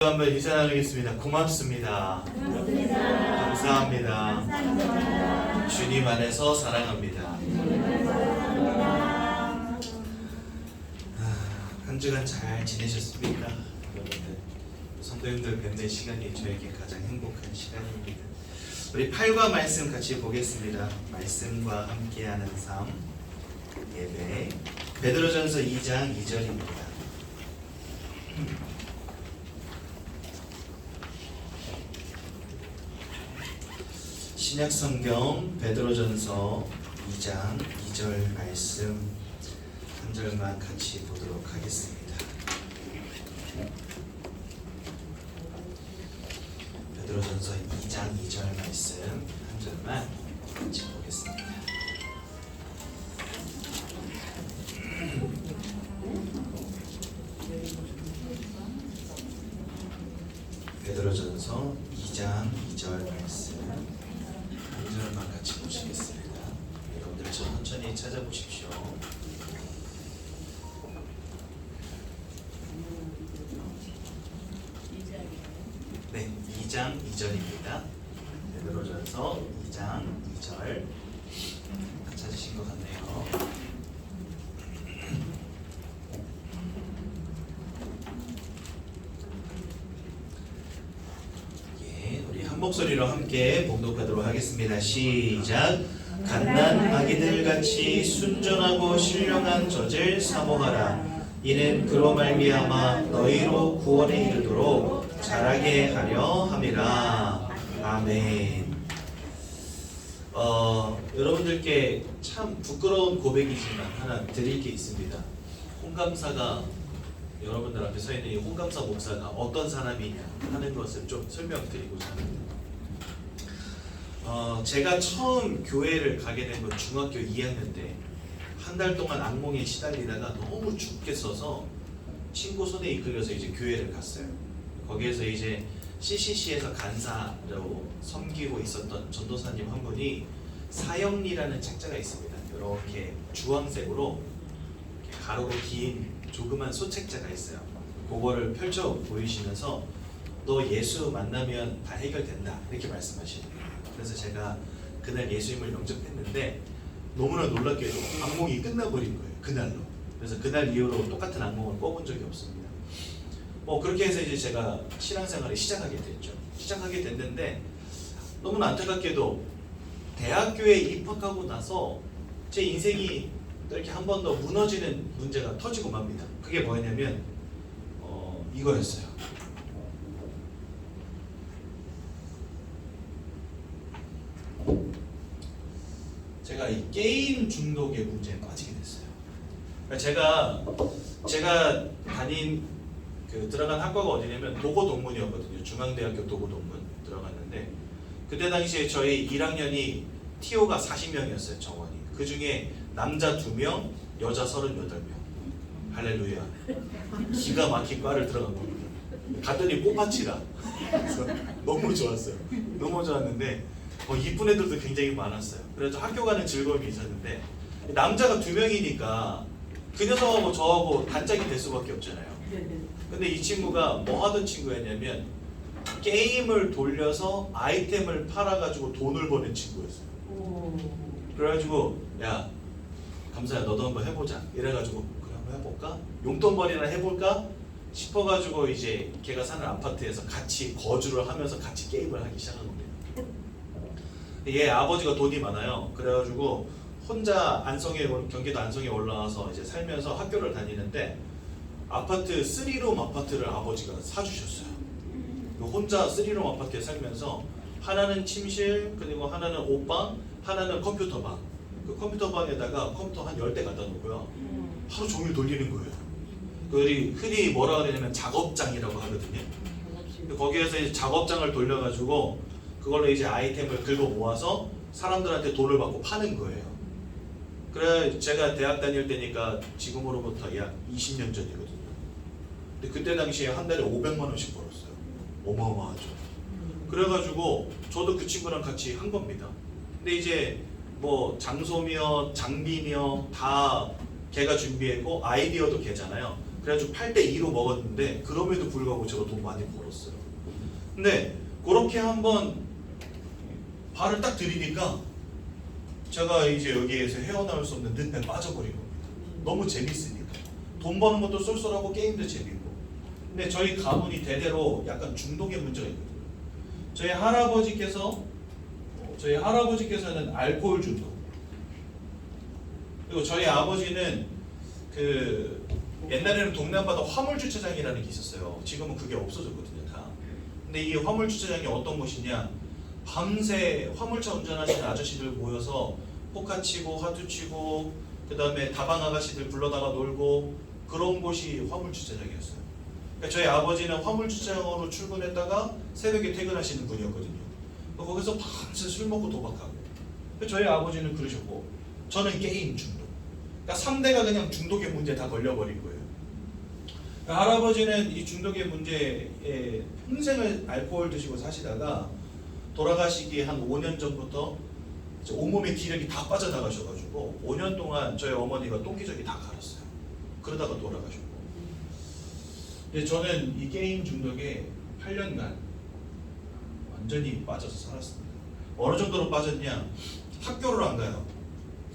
한번 인사 나누겠습니다. 고맙습니다. 감사합니다. 주님 안에서 사랑합니다. 한 주간 잘 지내셨습니까? 여러분들 성도님들 뵙는 시간이 저에게 가장 행복한 시간입니다. 우리 8과 말씀 같이 보겠습니다. 말씀과 함께하는 삶 예배 베드로전서 2장 2절입니다. 신약성경 베드로전서 2장 2절 말씀 한 절만 같이 보도록 하겠습니다. 베드로전서 2장 2절 말씀 한 절만 같이 보겠습니다. 베드로전서 2장 2절 말씀 한 절만 같이 보시겠습니다. 여러분들 천천히 찾아보십시오. 네, 2장 2절입니다. 베드로전서 2장 2절 찾으신 것 같네요. 한 목소리로 함께 봉독하도록 하겠습니다. 시작. 갓난 아기들 같이 순전하고 신령한 젖을 사모하라. 이는 그로 말미암아 너희로 구원에 이르도록 자라게 하려 함이라. 아멘. 여러분들께 참 부끄러운 고백이지만 하나 드릴 게 있습니다. 홍감사가 여러분들 앞에 서 있는 이 홍감사 목사가 어떤 사람이냐 하는 것을 좀 설명드리고자 합니다. 제가 처음 교회를 가게 된 건 중학교 2학년 때 한 달 동안 악몽에 시달리다가 너무 죽겠어서 친구 손에 이끌려서 이제 교회를 갔어요. 거기에서 이제 CCC에서 간사로 섬기고 있었던 전도사님 한 분이 사형리라는 책자가 있습니다. 이렇게 주황색으로 이렇게 가로로 긴 조그만 소책자가 있어요. 그거를 펼쳐 보이시면서 너 예수 만나면 다 해결된다 이렇게 말씀하시는 거예요. 그래서 제가 그날 예수님을 영접했는데 너무나 놀랍게도 악몽이 끝나버린 거예요. 그날로. 그래서 그날 이후로 똑같은 악몽을 꿔본 적이 없습니다. 그렇게 해서 이제 제가 신앙생활을 시작하게 됐죠. 시작하게 됐는데 너무나 안타깝게도 대학교에 입학하고 나서 제 인생이 이렇게 한 번 더 무너지는 문제가 터지고 맙니다. 그게 뭐였냐면 이거였어요. 제가 이 게임 중독의 문제에 빠지게 됐어요. 제가 다닌 들어간 학과가 어디냐면 도고동문이었거든요. 중앙대학교 도고동문 들어갔는데 그때 당시에 저희 1학년이 TO가 40명이었어요. 정원이. 그 중에 남자 2명, 여자 38명. 할렐루야. 기가 막힌 과를 들어간 겁니다. 갔더니 꽃밭이라. 그래서 너무 좋았어요. 너무 좋았는데 이쁜 애들도 굉장히 많았어요. 그래서 학교 가는 즐거움이 있었는데 남자가 2명이니까 그 녀석하고 저하고 단짝이 될 수밖에 없잖아요. 근데 이 친구가 뭐 하던 친구였냐면 게임을 돌려서 아이템을 팔아가지고 돈을 버는 친구였어요. 그래가지고 야 감사야 너도 한번 해보자 이래가지고 그래 한번 해볼까? 용돈벌이나 해볼까? 싶어가지고 이제 걔가 사는 아파트에서 같이 거주를 하면서 같이 게임을 하기 시작한 겁니다. 얘 아버지가 돈이 많아요. 그래가지고 혼자 경기도 안성에 올라와서 이제 살면서 학교를 다니는데 아파트 3룸 아파트를 아버지가 사주셨어요. 혼자 3룸 아파트에 살면서 하나는 침실, 그리고 하나는 옷방, 하나는 컴퓨터방. 그 컴퓨터방에다가 컴퓨터 한 10대 갖다 놓고요. 하루 종일 돌리는 거예요. 흔히 뭐라 그러냐면 작업장이라고 하거든요. 거기에서 이제 작업장을 돌려가지고 그걸로 이제 아이템을 긁어 모아서 사람들한테 돈을 받고 파는 거예요. 그래 제가 대학 다닐 때니까 지금으로부터 약 20년 전이거든요. 근데 그때 당시에 한 달에 500만 원씩 벌었어요. 어마어마하죠. 그래가지고 저도 그 친구랑 같이 한 겁니다. 근데 이제 뭐 장소며 장비며 다 걔가 준비했고 아이디어도 걔잖아요. 그래가지고 8대 2로 먹었는데 그럼에도 불구하고 제가 돈 많이 벌었어요. 근데 그렇게 한번 발을 딱 들이니까 제가 이제 여기에서 헤어나올 수 없는 늪에 빠져버린 겁니다. 너무 재밌으니까. 돈 버는 것도 쏠쏠하고 게임도 재밌고. 근데 저희 가문이 대대로 약간 중독의 문제가 있거든요. 저희 할아버지께서는 알코올 중독. 그리고 저희 아버지는 그 옛날에는 동네 한바다 화물 주차장이라는 게 있었어요. 지금은 그게 없어졌거든요, 다. 근데 이 화물 주차장이 어떤 곳이냐? 밤새 화물차 운전하시는 아저씨들 모여서 포카 치고 화투 치고 그 다음에 다방 아가씨들 불러다가 놀고 그런 곳이 화물 주차장이었어요. 그러니까 저희 아버지는 화물 주차장으로 출근했다가 새벽에 퇴근하시는 분이었거든요. 거기서 밤새 술 먹고 도박하고. 저희 아버지는 그러셨고 저는 게임 중독. 그러니까 3대가 그냥 중독의 문제에 다 걸려버린 거예요. 그러니까 할아버지는 이 중독의 문제에 평생을 알코올 드시고 사시다가 돌아가시기 한 5년 전부터 이제 온몸의 기력이 다 빠져나가셔가지고 5년 동안 저희 어머니가 똥기저귀 다 갈았어요. 그러다가 돌아가셨고. 근데 저는 이 게임 중독에 8년간 완전히 빠져서 살았습니다. 어느 정도로 빠졌냐? 학교를 안 가요.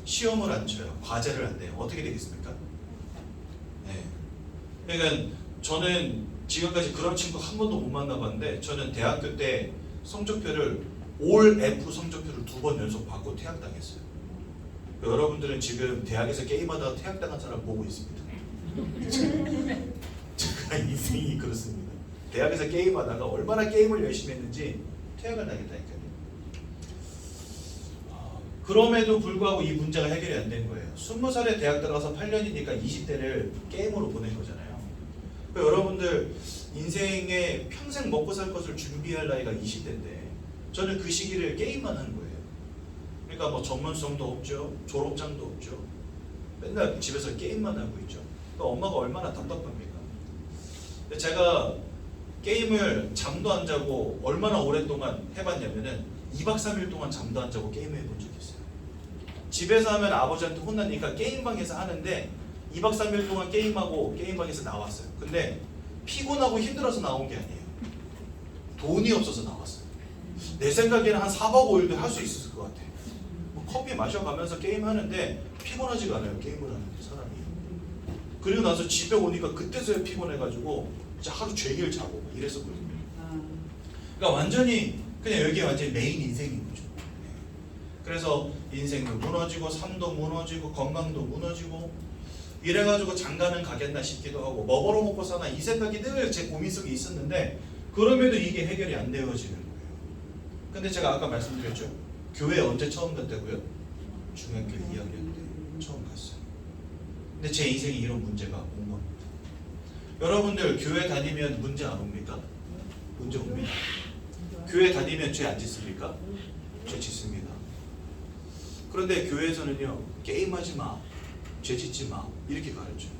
시험을 안 쳐요. 과제를 안 돼요. 어떻게 되겠습니까? 네. 그러니까 저는 지금까지 그런 친구 한 번도 못 만나봤는데 저는 대학교 때 성적표를 올 F 성적표를 2번 연속 받고 퇴학당했어요. 여러분들은 지금 대학에서 게임하다가 퇴학당한 사람 보고 있습니다. 제가 인생이 그렇습니다. 대학에서 게임하다가 얼마나 게임을 열심히 했는지 퇴학을 당했다니까요. 그럼에도 불구하고 이 문제가 해결이 안 된 거예요. 20살에 대학 들어가서 8년이니까 20대를 게임으로 보낸 거잖아요. 그러니까 여러분들 인생에 평생 먹고 살 것을 준비할 나이가 20대인데 저는 그 시기를 게임만 하는 거예요. 그러니까 뭐 전문성도 없죠. 졸업장도 없죠. 맨날 집에서 게임만 하고 있죠. 그러니까 엄마가 얼마나 답답합니까? 제가 게임을 잠도 안 자고 얼마나 오랫동안 해봤냐면은 2박 3일 동안 잠도 안 자고 게임을 해본 적이 있어요. 집에서 하면 아버지한테 혼나니까 게임방에서 하는데 2박 3일 동안 게임하고 게임방에서 나왔어요. 근데 피곤하고 힘들어서 나온 게 아니에요. 돈이 없어서 나왔어요. 내 생각에는 한 4박 5일도 할 수 있었을 것 같아요. 뭐 커피 마셔가면서 게임하는데 피곤하지가 않아요. 게임을 하는데 사람이. 그리고 나서 집에 오니까 그때서야 피곤해가지고 이제 하루 종일 자고 이랬었거든요. 그러니까 완전히 그냥 여기에 완전히 메인 인생인 거죠. 그래서 인생도 무너지고 삶도 무너지고 건강도 무너지고 이래가지고 장가는 가겠나 싶기도 하고 뭐 벌어먹고 사나 이 생각이 늘 제 고민 속에 있었는데 그럼에도 이게 해결이 안 되어지는 거예요. 근데 제가 아까 말씀드렸죠. 교회 언제 처음 갔다고요? 중학교 2학년 때 처음 갔어요. 근데 제 인생에 이런 문제가 온 겁니다. 여러분들 교회 다니면 문제 안 옵니까? 문제 옵니다. 교회 다니면 죄 안 짓습니까? 죄 짓습니다. 그런데 교회에서는요, 게임하지 마, 죄 짓지 마 이렇게 가르쳐요.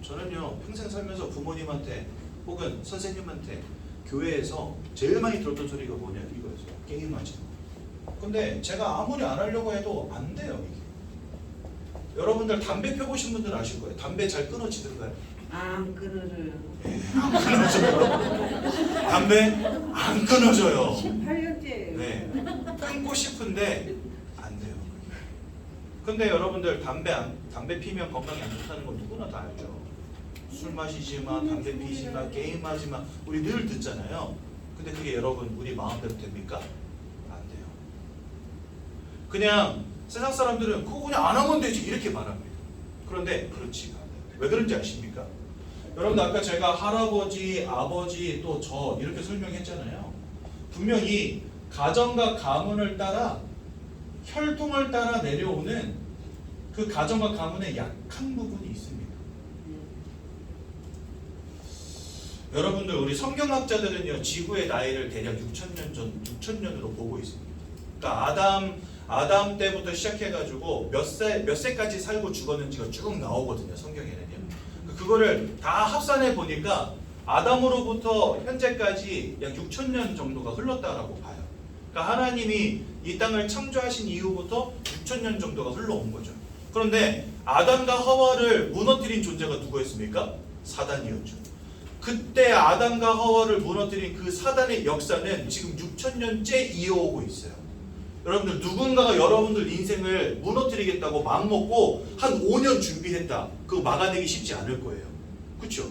저는요 평생 살면서 부모님한테 혹은 선생님한테 교회에서 제일 많이 들었던 소리가 뭐냐 이거였어요. 게임하지 마. 근데 제가 아무리 안 하려고 해도 안 돼요 이게. 여러분들 담배 펴보신 분들 아실 거예요. 담배 잘 끊어지던가요? 안 끊어져요. 네, 안 끊어져요. 담배 안 끊어져요. 18년째. 네, 끊고 싶은데 안 돼요. 근데 여러분들 담배 피면 건강에 안 좋다는 건 누구나 다 알죠. 술 마시지 마, 담배 피지 마, 게임하지 마. 우리 늘 듣잖아요. 근데 그게 여러분 우리 마음대로 됩니까? 안 돼요. 그냥 세상 사람들은 그거 그냥 안 하면 되지 이렇게 말합니다. 그런데 그렇지가 않아요. 왜 그런지 아십니까? 여러분 아까 제가 할아버지, 아버지 또 저 이렇게 설명했잖아요. 분명히 가정과 가문을 따라 혈통을 따라 내려오는 그 가정과 가문의 약한 부분이 있습니다. 여러분들 우리 성경학자들은요 지구의 나이를 대략 6천년으로 보고 있습니다. 그러니까 아담 때부터 시작해가지고 몇 세까지 살고 죽었는지가 쭉 나오거든요. 성경에는요. 그거를 다 합산해 보니까 아담으로부터 현재까지 약 6천년 정도가 흘렀다라고 봐요. 그러니까 하나님이 이 땅을 창조하신 이후부터 6천년 정도가 흘러온 거죠. 그런데 아담과 하와를 무너뜨린 존재가 누구였습니까? 사단이었죠. 그때 아담과 하와를 무너뜨린 그 사단의 역사는 지금 6,000년째 이어오고 있어요. 여러분들 누군가가 여러분들 인생을 무너뜨리겠다고 마음먹고 한 5년 준비했다. 그거 막아내기 쉽지 않을 거예요. 그렇죠?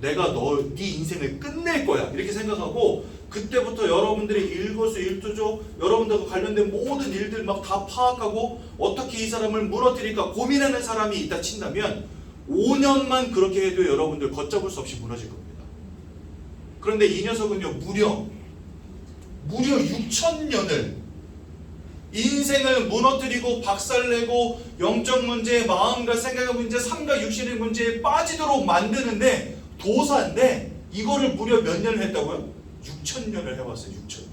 내가 네 인생을 끝낼 거야 이렇게 생각하고 그때부터 여러분들의 일거수일투족 여러분들과 관련된 모든 일들 막 다 파악하고 어떻게 이 사람을 무너뜨릴까 고민하는 사람이 있다 친다면 5년만 그렇게 해도 여러분들 걷잡을 수 없이 무너질 겁니다. 그런데 이 녀석은요 무려 6,000년을 인생을 무너뜨리고 박살내고 영적 문제, 마음과 생각의 문제, 삶과 육신의 문제에 빠지도록 만드는데 도사인데 이거를 무려 몇 년을 했다고요? 6,000년을 해왔어요. 6,000년.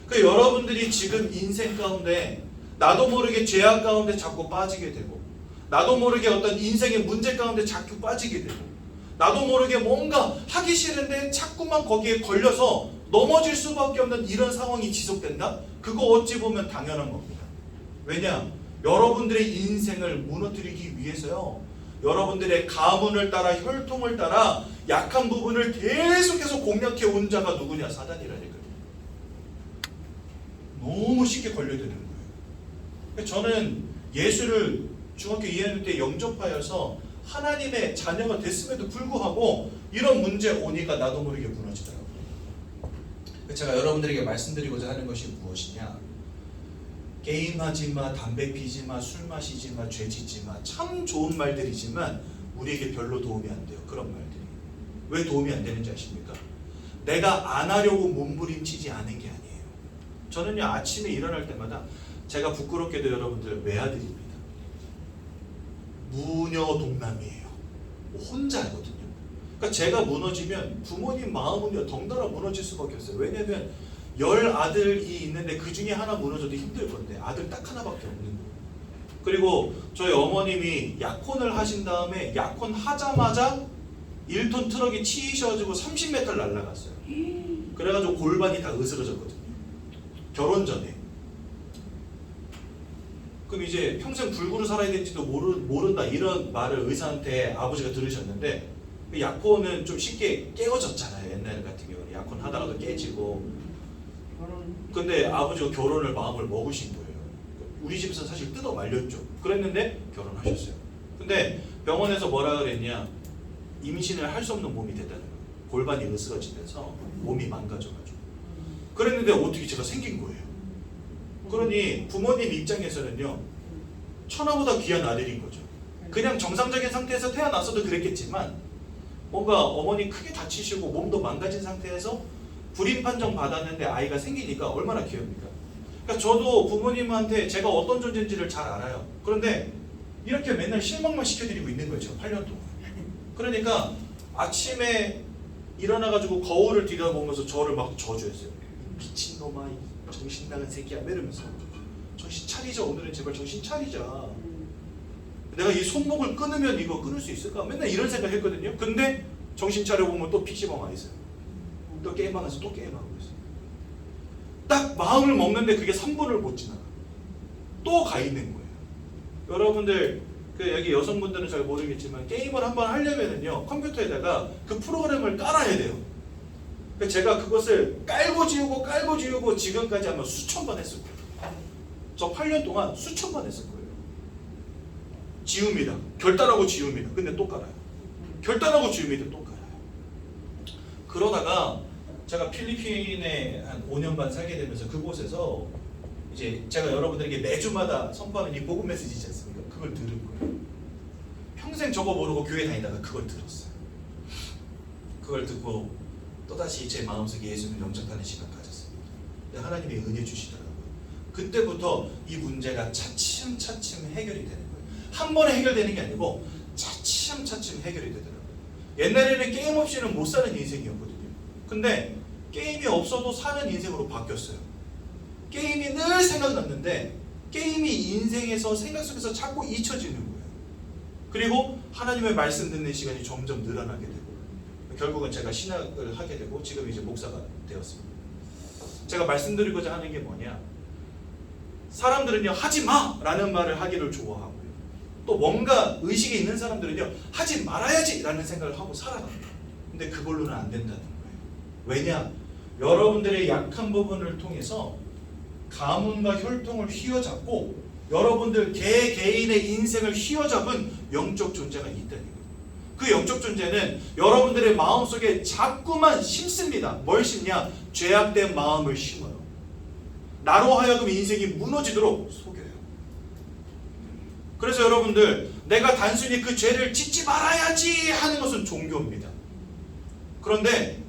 그러니까 여러분들이 지금 인생 가운데 나도 모르게 죄악 가운데 자꾸 빠지게 되고 나도 모르게 어떤 인생의 문제 가운데 자꾸 빠지게 되고 나도 모르게 뭔가 하기 싫은데 자꾸만 거기에 걸려서 넘어질 수밖에 없는 이런 상황이 지속된다? 그거 어찌 보면 당연한 겁니다. 왜냐? 여러분들의 인생을 무너뜨리기 위해서요. 여러분들의 가문을 따라 혈통을 따라 약한 부분을 계속해서 공략해 온 자가 누구냐? 사단이라니까요. 너무 쉽게 걸려드는 거예요. 저는 예수를 중학교 2학년 때 영접하여서 하나님의 자녀가 됐음에도 불구하고 이런 문제 오니까 나도 모르게 무너지더라고요. 제가 여러분들에게 말씀드리고자 하는 것이 무엇이냐? 게임하지 마, 담배 피지 마, 술 마시지 마, 죄 짓지 마. 참 좋은 말들이지만 우리에게 별로 도움이 안 돼요. 그런 말들이. 왜 도움이 안 되는지 아십니까? 내가 안 하려고 몸부림치지 않은 게 아니에요. 저는요 아침에 일어날 때마다 제가 부끄럽게도 여러분들 외아들입니다. 무녀 동남이에요. 혼자거든요. 그러니까 제가 무너지면 부모님 마음은요 덩달아 무너질 수밖에 없어요. 왜냐면 10아들이 있는데 그 중에 하나 무너져도 힘들 건데 아들 딱 하나밖에 없는 거예요. 그리고 저희 어머님이 약혼을 하신 다음에 약혼 하자마자 1톤 트럭이 치이셔가지고 30m 날아갔어요. 그래가지고 골반이 다 으스러졌거든요. 결혼 전에. 그럼 이제 평생 불구로 살아야 될지도 모른다 이런 말을 의사한테 아버지가 들으셨는데 약혼은 좀 쉽게 깨어졌잖아요. 옛날 같은 경우는 약혼 하다가도 깨지고. 근데 아버지가 결혼을 마음을 먹으신 거예요. 우리 집에서 사실 뜯어 말렸죠. 그랬는데 결혼하셨어요. 근데 병원에서 뭐라 그랬냐? 임신을 할 수 없는 몸이 됐다는 거예요. 골반이 으스러지면서 몸이 망가져가지고. 그랬는데 어떻게 제가 생긴 거예요. 그러니 부모님 입장에서는요 천하보다 귀한 아들인 거죠. 그냥 정상적인 상태에서 태어났어도 그랬겠지만 뭔가 어머니 크게 다치시고 몸도 망가진 상태에서 불임 판정 받았는데 아이가 생기니까 얼마나 귀합니까? 그러니까 저도 부모님한테 제가 어떤 존재인지를 잘 알아요. 그런데 이렇게 맨날 실망만 시켜드리고 있는 거예요. 제가 8년 동안. 그러니까 아침에 일어나가지고 거울을 뒤돌아보면서 저를 막 저주했어요. 미친놈아, 정신 나간 새끼야 이러면서 정신 차리자. 오늘은 제발 정신 차리자. 내가 이 손목을 끊으면 이거 끊을 수 있을까? 맨날 이런 생각 했거든요. 근데 정신 차려보면 또 PC방 와 있어요. 또 게임하면서 또 게임하고 있어요. 딱 마음을 먹는데 그게 3분을 못 지나가. 또 가 있는 거예요. 여러분들 여기 여성분들은 잘 모르겠지만 게임을 한번 하려면은요 컴퓨터에다가 그 프로그램을 깔아야 돼요. 제가 그것을 깔고 지우고 지금까지 아마 수천 번 했을 거예요. 저 8년 동안 수천 번 했을 거예요. 지웁니다. 결단하고 지웁니다. 근데 또 깔아요. 결단하고 지웁니다. 또 깔아요. 그러다가 제가 필리핀에 한 5년 반 살게 되면서 그곳에서 이제 제가 여러분들에게 매주마다 선포하는 이 복음 메시지지 않습니까? 그걸 들은 거예요. 평생 저거 모르고 교회 다니다가 그걸 들었어요. 그걸 듣고 또다시 제 마음속에 예수를 영접하는 시간 가졌습니다. 하나님의 은혜 주시더라고요. 그때부터 이 문제가 차츰차츰 해결이 되는 거예요. 한 번에 해결되는 게 아니고 차츰차츰 해결이 되더라고요. 옛날에는 게임 없이는 못 사는 인생이었거든요. 근데 게임이 없어도 사는 인생으로 바뀌었어요. 게임이 늘 생각났는데 게임이 인생에서 생각 속에서 자꾸 잊혀지는 거예요. 그리고 하나님의 말씀 듣는 시간이 점점 늘어나게 되고 결국은 제가 신학을 하게 되고 지금 이제 목사가 되었습니다. 제가 말씀드리고자 하는 게 뭐냐? 사람들은요 하지 마! 라는 말을 하기를 좋아하고요. 또 뭔가 의식이 있는 사람들은요, 하지 말아야지라는 생각을 하고 살아갑니다. 근데 그걸로는 안 된다는 거예요. 왜냐? 여러분들의 약한 부분을 통해서 가문과 혈통을 휘어잡고 여러분들 개개인의 인생을 휘어잡은 영적 존재가 있다는 거예요. 그 영적 존재는 여러분들의 마음속에 자꾸만 심습니다. 뭘 심냐? 죄악된 마음을 심어요. 나로 하여금 인생이 무너지도록 속여요. 그래서 여러분들, 내가 단순히 그 죄를 짓지 말아야지 하는 것은 종교입니다. 그런데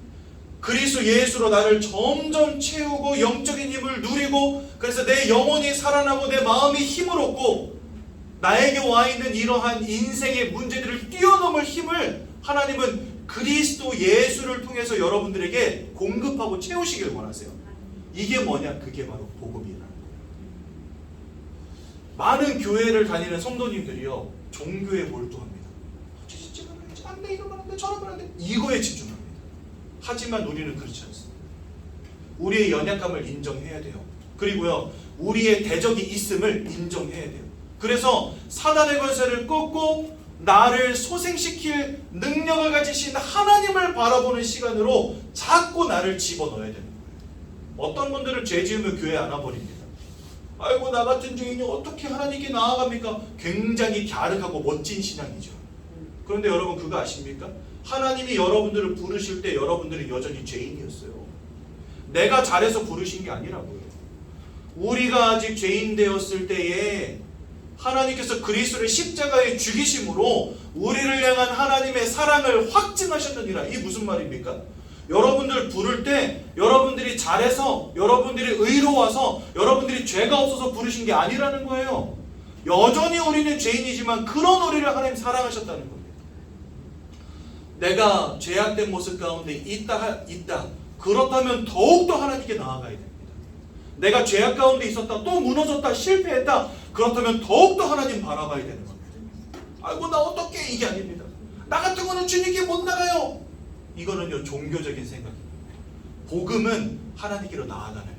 그리스도 예수로 나를 점점 채우고 영적인 힘을 누리고, 그래서 내 영혼이 살아나고 내 마음이 힘을 얻고, 나에게 와 있는 이러한 인생의 문제들을 뛰어넘을 힘을 하나님은 그리스도 예수를 통해서 여러분들에게 공급하고 채우시길 원하세요. 이게 뭐냐? 그게 바로 복음이라는 거예요. 많은 교회를 다니는 성도님들이요, 종교에 몰두합니다. 진짜 안 돼, 이러면 안 돼, 저러면 안 돼, 이거에 집중합니다. 하지만 우리는 그렇지 않습니다. 우리의 연약함을 인정해야 돼요. 그리고요, 우리의 대적이 있음을 인정해야 돼요. 그래서 사단의 권세를 꺾고 나를 소생시킬 능력을 가지신 하나님을 바라보는 시간으로 자꾸 나를 집어넣어야 되는 거예요. 어떤 분들은 죄 지으면 교회 안 와버립니다. 아이고, 나 같은 죄인이 어떻게 하나님께 나아갑니까? 굉장히 갸륵하고 멋진 신앙이죠. 그런데 여러분, 그거 아십니까? 하나님이 여러분들을 부르실 때 여러분들은 여전히 죄인이었어요. 내가 잘해서 부르신 게 아니라고요. 우리가 아직 죄인 되었을 때에 하나님께서 그리스도를 십자가에 죽이심으로 우리를 향한 하나님의 사랑을 확증하셨느니라. 이게 무슨 말입니까? 여러분들 부를 때 여러분들이 잘해서, 여러분들이 의로워서, 여러분들이 죄가 없어서 부르신 게 아니라는 거예요. 여전히 우리는 죄인이지만 그런 우리를 하나님 사랑하셨다는 겁니다. 내가 죄악된 모습 가운데 있다. 그렇다면 더욱더 하나님께 나아가야 됩니다. 내가 죄악 가운데 있었다, 또 무너졌다, 실패했다, 그렇다면 더욱더 하나님 바라봐야 되는 겁니다. 아이고, 나 어떻게, 이게 아닙니다. 나 같은 거는 주님께 못 나가요. 이거는요, 종교적인 생각입니다. 복음은 하나님께로 나아가는 거예요.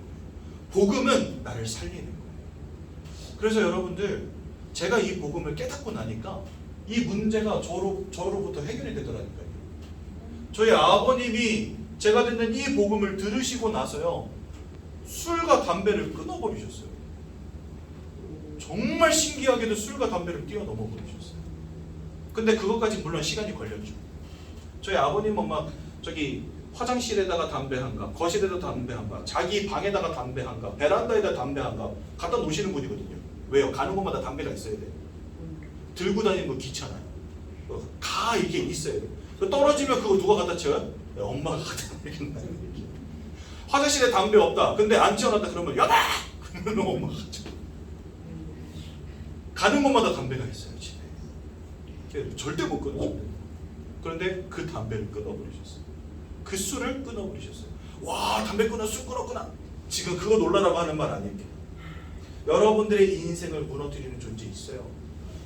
복음은 나를 살리는 거예요. 그래서 여러분들, 제가 이 복음을 깨닫고 나니까 이 문제가 저로부터 해결이 되더라니까요. 저희 아버님이 제가 듣는 이 복음을 들으시고 나서요, 술과 담배를 끊어버리셨어요. 정말 신기하게도 술과 담배를 뛰어넘어 버리셨어요. 근데 그것까지 물론 시간이 걸렸죠. 저희 아버님은 막 저기 화장실에다가 담배 한 갑, 거실에다 담배 한 갑, 자기 방에다가 담배 한 갑, 베란다에다 담배 한 갑 갖다 놓으시는 분이거든요. 왜요? 가는 곳마다 담배가 있어야 돼요. 들고 다니는 거 귀찮아요. 가 이게 있어야 돼요. 떨어지면 그거 누가 갖다 채워요? 네, 엄마가 갖다 놓는다는 얘기. 화장실에 담배 없다. 근데 안 채워놨다 그러면 여다! 그러면 엄마가 갖다. 가는 곳마다 담배가 있어요, 집에. 절대 못 끊어요. 그런데 그 담배를 끊어버리셨어요. 그 술을 끊어버리셨어요. 와, 담배 끊어, 술 끊었구나. 지금 그거 놀라라고 하는 말 아닙니다. 여러분들의 인생을 무너뜨리는 존재 있어요.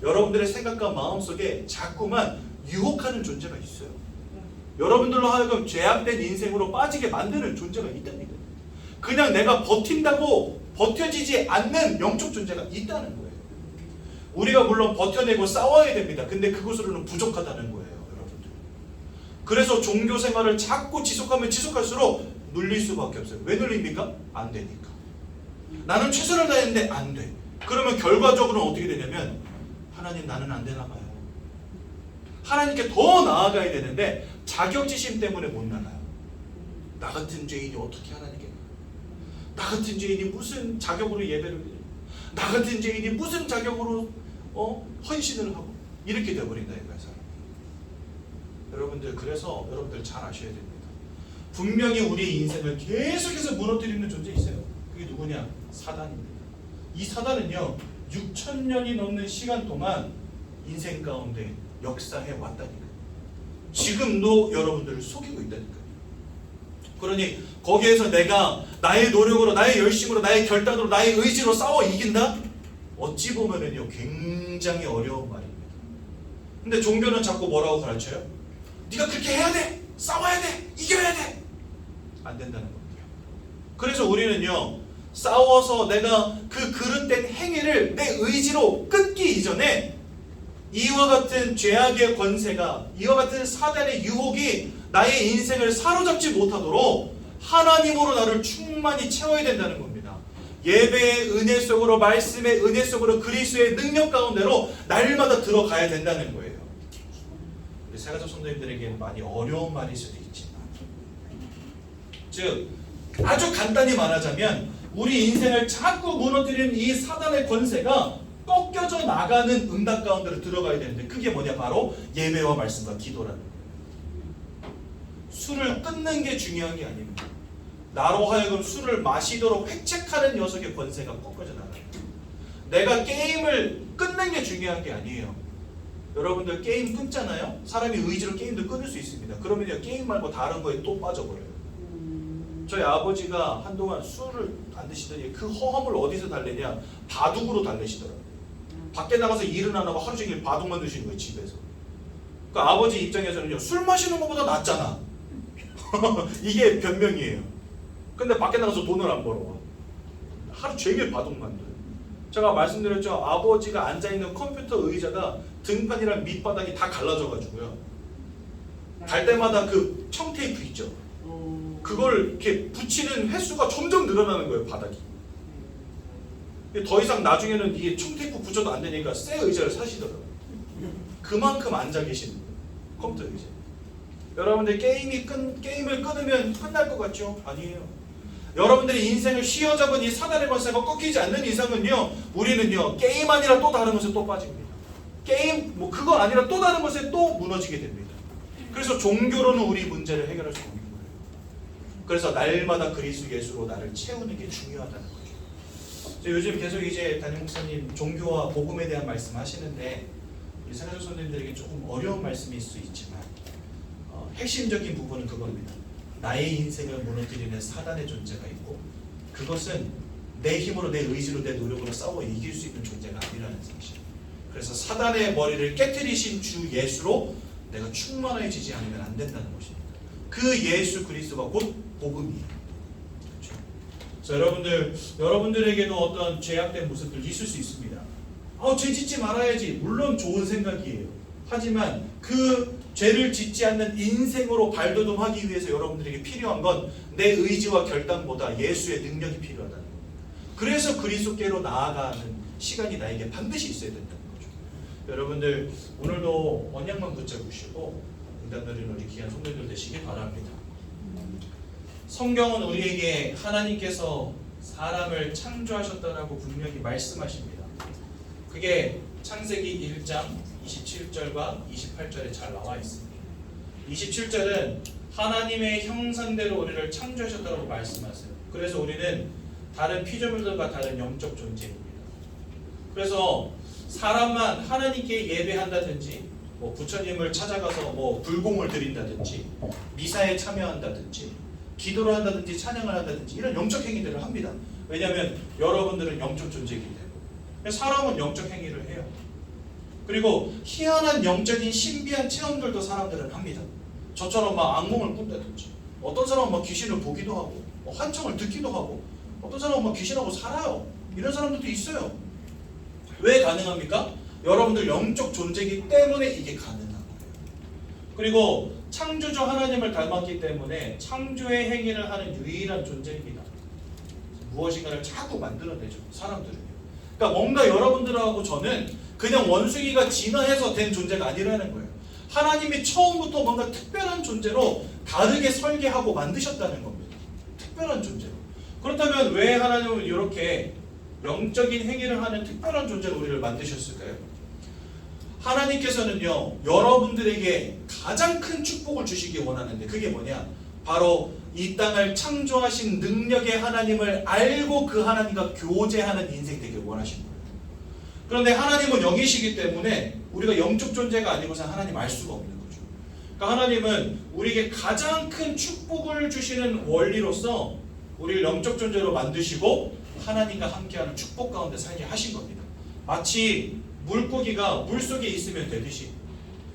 여러분들의 생각과 마음속에 자꾸만 유혹하는 존재가 있어요. 여러분들로 하여금 죄악된 인생으로 빠지게 만드는 존재가 있답니다. 그냥 내가 버틴다고 버텨지지 않는 영적 존재가 있다는 거예요. 우리가 물론 버텨내고 싸워야 됩니다. 근데 그것으로는 부족하다는 거예요, 여러분들. 그래서 종교 생활을 자꾸 지속하면 지속할수록 눌릴 수밖에 없어요. 왜 눌립니까? 안 되니까. 나는 최선을 다했는데 안 돼. 그러면 결과적으로는 어떻게 되냐면, 하나님, 나는 안 되나 봐요. 하나님께 더 나아가야 되는데 자격지심 때문에 못 나가요. 나 같은 죄인이 어떻게 하나님께, 나 같은 죄인이 무슨 자격으로 예배를 드려, 나 같은 죄인이 무슨 자격으로 헌신을 하고, 이렇게 되어버린다 이거예요. 여러분들, 그래서 여러분들 잘 아셔야 됩니다. 분명히 우리의 인생을 계속해서 무너뜨리는 존재 있어요. 그게 누구냐? 사단입니다. 이 사단은요, 6,000년이 넘는 시간 동안 인생 가운데 역사해 왔다니까요. 지금도 여러분들을 속이고 있다니까요. 그러니 거기에서 내가 나의 노력으로, 나의 열심으로, 나의 결단으로, 나의 의지로 싸워 이긴다? 어찌 보면은요, 굉장히 어려운 말입니다. 근데 종교는 자꾸 뭐라고 가르쳐요? 네가 그렇게 해야 돼! 싸워야 돼! 이겨야 돼! 안 된다는 겁니다. 그래서 우리는요, 싸워서 내가 그 그릇된 행위를 내 의지로 끊기 이전에 이와 같은 죄악의 권세가, 이와 같은 사단의 유혹이 나의 인생을 사로잡지 못하도록 하나님으로 나를 충만히 채워야 된다는 겁니다. 예배의 은혜 속으로, 말씀의 은혜 속으로, 그리스도의 능력 가운데로 날마다 들어가야 된다는 거예요. 우리 새가족 성도님들에게 많이 어려운 말일 수도 있지만, 즉 아주 간단히 말하자면 우리 인생을 자꾸 무너뜨리는 이 사단의 권세가 꺾여져 나가는 응답 가운데로 들어가야 되는데, 그게 뭐냐? 바로 예배와 말씀과 기도라는 거예요. 술을 끊는 게 중요한 게 아닙니다. 나로 하여금 술을 마시도록 획책하는 녀석의 권세가 꺾어져 나가요. 내가 게임을 끊는 게 중요한 게 아니에요. 여러분들 게임 끊잖아요? 사람이 의지로 게임도 끊을 수 있습니다. 그러면 게임 말고 다른 거에 또 빠져버려요. 저희 아버지가 한동안 술을 안 드시더니 그 허함을 어디서 달래냐? 바둑으로 달래시더라고요. 밖에 나가서 일은 안 하고 하루 종일 바둑만 드시는 거예요, 집에서. 그 아버지 입장에서는요, 술 마시는 것보다 낫잖아. 이게 변명이에요. 근데 밖에 나가서 돈을 안 벌어와. 하루 종일 바둑만 둬요. 제가 말씀드렸죠. 아버지가 앉아있는 컴퓨터 의자가 등판이랑 밑바닥이 다 갈라져가지고요. 갈 때마다 그 청테이프 있죠. 그걸 이렇게 붙이는 횟수가 점점 늘어나는 거예요, 바닥이. 더 이상 나중에는 이게 청테이프 붙여도 안 되니까 새 의자를 사시더라고요. 그만큼 앉아 계시는 거예요, 컴퓨터 의자. 여러분들 게임을 끊으면 끝날 것 같죠? 아니에요. 여러분들이 인생을 휘어잡은 이 사단의 권세가 꺾이지 않는 이상은요, 우리는요, 게임 아니라 또 다른 것에 또 빠집니다. 게임 그거 아니라 또 다른 것에 또 무너지게 됩니다. 그래서 종교로는 우리 문제를 해결할 수 없는 거예요. 그래서 날마다 그리스도 예수로 나를 채우는 게 중요하다는 거죠. 요즘 계속 이제 담임 목사님 종교와 복음에 대한 말씀하시는데, 우리 새가족 성도님들에게 조금 어려운 말씀일 수 있지만 핵심적인 부분은 그겁니다. 나의 인생을 무너뜨리는 사단의 존재가 있고, 그것은 내 힘으로, 내 의지로, 내 노력으로 싸워 이길 수 있는 존재가 아니라는 사실. 그래서 사단의 머리를 깨뜨리신 주 예수로 내가 충만해지지 않으면 안 된다는 것입니다. 그 예수 그리스도가 곧 복음이에요. 그렇죠? 그래서 여러분들에게도 어떤 죄악된 모습들 있을 수 있습니다. 죄 짓지 말아야지. 물론 좋은 생각이에요. 하지만 그 죄를 짓지 않는 인생으로 발돋움하기 위해서 여러분들에게 필요한 건 내 의지와 결단보다 예수의 능력이 필요하다는 겁니다. 그래서 그리스도께로 나아가는 시간이 나에게 반드시 있어야 된다는 거죠. 여러분들 오늘도 언약만 붙잡으시고 응답 누리는 우리 귀한 성도들 되시길 바랍니다. 성경은 우리에게 하나님께서 사람을 창조하셨다라고 분명히 말씀하십니다. 그게 창세기 1장 27절과 28절에 잘 나와 있습니다. 27절은 하나님의 형상대로 우리를 창조하셨다고 말씀하세요. 그래서 우리는 다른 피조물들과 다른 영적 존재입니다. 그래서 사람만 하나님께 예배한다든지, 부처님을 찾아가서 불공을 드린다든지, 미사에 참여한다든지, 기도를 한다든지, 찬양을 한다든지 이런 영적 행위들을 합니다. 왜냐하면 여러분들은 영적 존재이기 때문에. 사람은 영적 행위를 해요. 그리고 희한한 영적인 신비한 체험들도 사람들은 합니다. 저처럼 악몽을 꾼다든지, 어떤 사람은 귀신을 보기도 하고, 환청을 듣기도 하고, 어떤 사람은 귀신하고 살아요. 이런 사람들도 있어요. 왜 가능합니까? 여러분들 영적 존재이기 때문에 이게 가능한 거예요. 그리고 창조주 하나님을 닮았기 때문에 창조의 행위를 하는 유일한 존재입니다. 무엇인가를 자꾸 만들어내죠, 사람들은요. 그러니까 뭔가 여러분들하고 저는 그냥 원숭이가 진화해서 된 존재가 아니라는 거예요. 하나님이 처음부터 뭔가 특별한 존재로 다르게 설계하고 만드셨다는 겁니다. 특별한 존재로. 그렇다면 왜 하나님은 이렇게 영적인 행위를 하는 특별한 존재로 우리를 만드셨을까요? 하나님께서는요, 여러분들에게 가장 큰 축복을 주시기 원하는데, 그게 뭐냐? 바로 이 땅을 창조하신 능력의 하나님을 알고 그 하나님과 교제하는 인생 되길 원하신 거예요. 그런데 하나님은 영이시기 때문에 우리가 영적 존재가 아니고서 하나님 알 수가 없는 거죠. 그러니까 하나님은 우리에게 가장 큰 축복을 주시는 원리로서 우리를 영적 존재로 만드시고 하나님과 함께하는 축복 가운데 살게 하신 겁니다. 마치 물고기가 물속에 있으면 되듯이,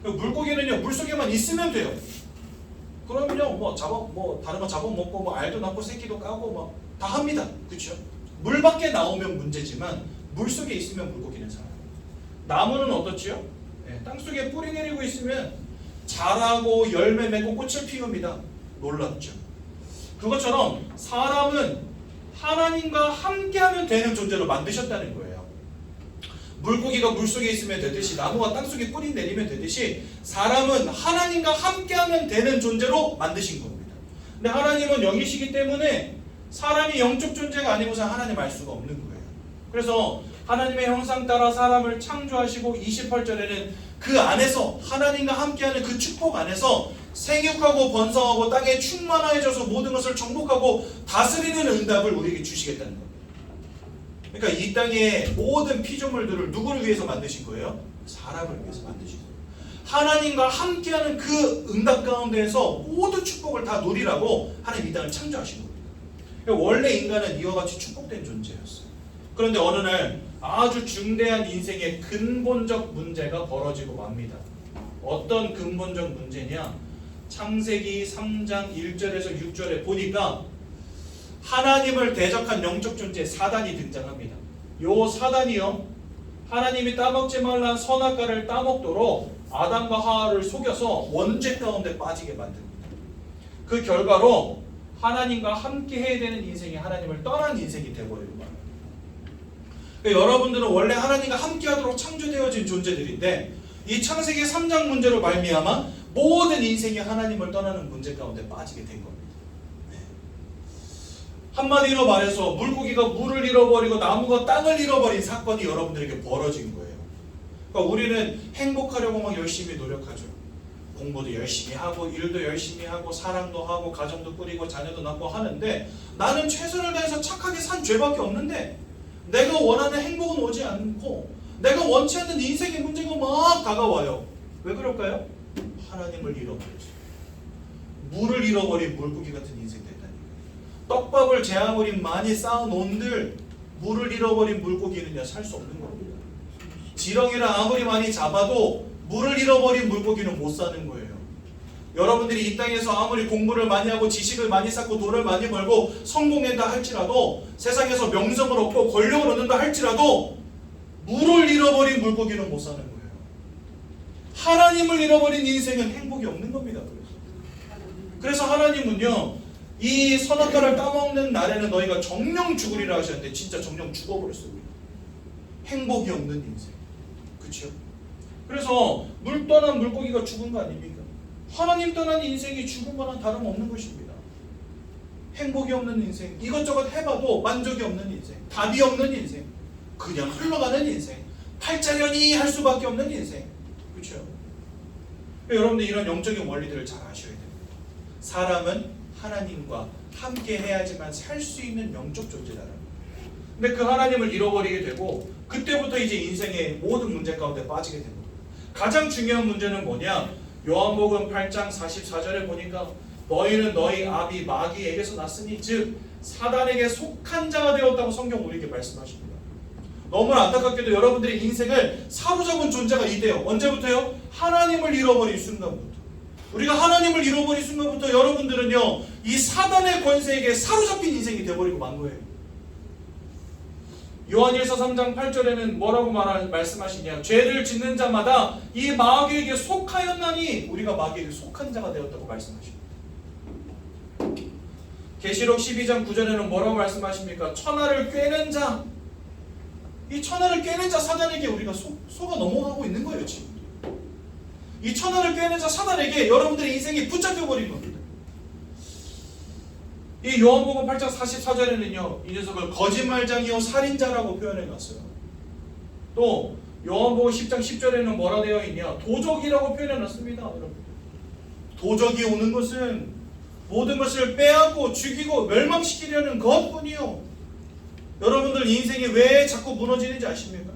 물고기는요, 물속에만 있으면 돼요. 그러면요, 다른 거 잡아먹고, 알도 낳고, 새끼도 까고, 다 합니다. 그렇죠? 물 밖에 나오면 문제지만, 물 속에 있으면 물고기는 살아요. 나무는 어떻지요? 땅속에 뿌리 내리고 있으면 자라고 열매 맺고 꽃을 피웁니다. 놀랍죠. 그것처럼 사람은 하나님과 함께하면 되는 존재로 만드셨다는 거예요. 물고기가 물속에 있으면 되듯이 나무가 땅속에 뿌리 내리면 되듯이 사람은 하나님과 함께하면 되는 존재로 만드신 겁니다. 근데 하나님은 영이시기 때문에 사람이 영적 존재가 아니고서 하나님 알 수가 없는 거예요. 그래서 하나님의 형상 따라 사람을 창조하시고 28절에는 그 안에서 하나님과 함께하는 그 축복 안에서 생육하고 번성하고 땅에 충만해져서 모든 것을 정복하고 다스리는 응답을 우리에게 주시겠다는 겁니다. 그러니까 이 땅의 모든 피조물들을 누구를 위해서 만드신 거예요? 사람을 위해서 만드신 거예요. 하나님과 함께하는 그 응답 가운데에서 모든 축복을 다 누리라고 하나님 이 땅을 창조하신 겁니다. 그러니까 원래 인간은 이와 같이 축복된 존재였어요. 그런데 어느 날 아주 중대한 인생의 근본적 문제가 벌어지고 맙니다. 어떤 근본적 문제냐? 창세기 3장 1절에서 6절에 보니까 하나님을 대적한 영적 존재 사단이 등장합니다. 요 사단이요, 하나님이 따먹지 말란 선악과를 따먹도록 아담과 하와를 속여서 원죄 가운데 빠지게 만듭니다. 그 결과로 하나님과 함께 해야 되는 인생이 하나님을 떠난 인생이 되어버리고 말합니다. 여러분들은 원래 하나님과 함께하도록 창조되어진 존재들인데 이 창세기 3장 문제로 말미암아 모든 인생이 하나님을 떠나는 문제 가운데 빠지게 된 겁니다. 한마디로 말해서 물고기가 물을 잃어버리고 나무가 땅을 잃어버린 사건이 여러분들에게 벌어진 거예요. 그러니까 우리는 행복하려고 막 열심히 노력하죠. 공부도 열심히 하고 일도 열심히 하고 사랑도 하고 가정도 꾸리고 자녀도 낳고 하는데 나는 최선을 다해서 착하게 산 죄밖에 없는데 내가 원하는 행복은 오지 않고 내가 원치 않는 인생의 문제가 막 다가와요. 왜 그럴까요? 하나님을 잃어버렸어요. 물을 잃어버린 물고기 같은 인생 됐다니까요. 떡밥을 제 아무리 많이 쌓아놓은들 물을 잃어버린 물고기는요 살 수 없는 겁니다. 지렁이를 아무리 많이 잡아도 물을 잃어버린 물고기는 못 사는 거예요. 여러분들이 이 땅에서 아무리 공부를 많이 하고 지식을 많이 쌓고 돈을 많이 벌고 성공한다 할지라도 세상에서 명성을 얻고 권력을 얻는다 할지라도 물을 잃어버린 물고기는 못 사는 거예요. 하나님을 잃어버린 인생은 행복이 없는 겁니다. 그래서 하나님은요 이 선악과를 따먹는 날에는 너희가 정령 죽으리라 하셨는데 진짜 정령 죽어버렸어요. 행복이 없는 인생. 그렇죠? 그래서 물 떠난 물고기가 죽은 거 아닙니까? 하나님 떠난 인생이 죽은 거랑 다름없는 것입니다. 행복이 없는 인생, 이것저것 해봐도 만족이 없는 인생, 답이 없는 인생, 그냥 흘러가는 인생, 팔자연이 할 수밖에 없는 인생. 그렇죠? 여러분들 이런 영적인 원리들을 잘 아셔야 됩니다. 사람은 하나님과 함께 해야지만 살 수 있는 영적 존재라는 거예요. 근데 그 하나님을 잃어버리게 되고 그때부터 이제 인생의 모든 문제 가운데 빠지게 됩니다. 가장 중요한 문제는 뭐냐? 요한복음 8장 44절에 보니까 너희는 너희 아비 마귀에게서 났으니 즉 사단에게 속한 자가 되었다고 성경 우리에게 말씀하십니다. 너무나 안타깝게도 여러분들의 인생을 사로잡은 존재가 이때요. 언제부터요? 하나님을 잃어버린 순간부터. 우리가 하나님을 잃어버린 순간부터 여러분들은요 이 사단의 권세에게 사로잡힌 인생이 되어버리고 만 거예요. 요한일서 3장 8절에는 뭐라고 말씀하시냐? 죄를 짓는 자마다 이 마귀에게 속하였나니 우리가 마귀에게 속한 자가 되었다고 말씀하십니다. 계시록 12장 9절에는 뭐라고 말씀하십니까? 천하를 꿰는 자, 이 천하를 꿰는 자 사단에게 우리가 속아 넘어가고 있는 거예요. 지금 이 천하를 꿰는 자 사단에게 여러분들의 인생이 붙잡혀버린 겁니다. 이 요한복음 8장 44절에는요 이 녀석을 거짓말장이요 살인자라고 표현해놨어요. 또 요한복음 10장 10절에는 뭐라 되어 있냐? 도적이라고 표현해놨습니다. 여러분, 도적이 오는 것은 모든 것을 빼앗고 죽이고 멸망시키려는 것뿐이요. 여러분들 인생이 왜 자꾸 무너지는지 아십니까?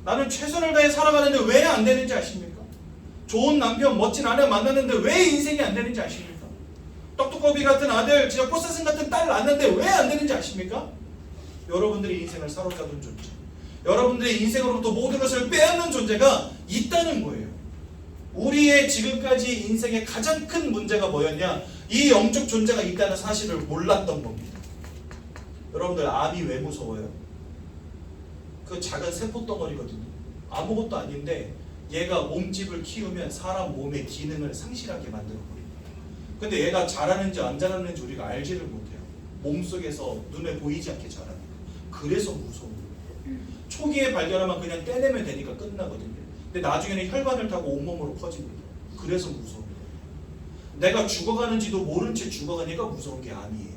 나는 최선을 다해 살아가는데 왜 안 되는지 아십니까? 좋은 남편 멋진 아내 만났는데 왜 인생이 안 되는지 아십니까? 떡두꺼비 같은 아들, 진짜 꽃사슴 같은 딸을 낳았는데 왜 안 되는지 아십니까? 여러분들이 인생을 사로잡은 존재, 여러분들의 인생으로부터 모든 것을 빼앗는 존재가 있다는 거예요. 우리의 지금까지 인생의 가장 큰 문제가 뭐였냐? 이 영적 존재가 있다는 사실을 몰랐던 겁니다. 여러분들 암이 왜 무서워요? 그 작은 세포 덩어리거든요. 아무것도 아닌데 얘가 몸집을 키우면 사람 몸의 기능을 상실하게 만들어 버립니다. 근데 얘가 자라는지 안 자라는지 우리가 알지를 못해요. 몸속에서 눈에 보이지 않게 자라니까. 그래서 무서운 거예요. 초기에 발견하면 그냥 떼내면 되니까 끝나거든요. 근데 나중에는 혈관을 타고 온몸으로 퍼집니다. 그래서 무서운 거예요. 내가 죽어가는지도 모른 채 죽어가니까 무서운 게 아니에요.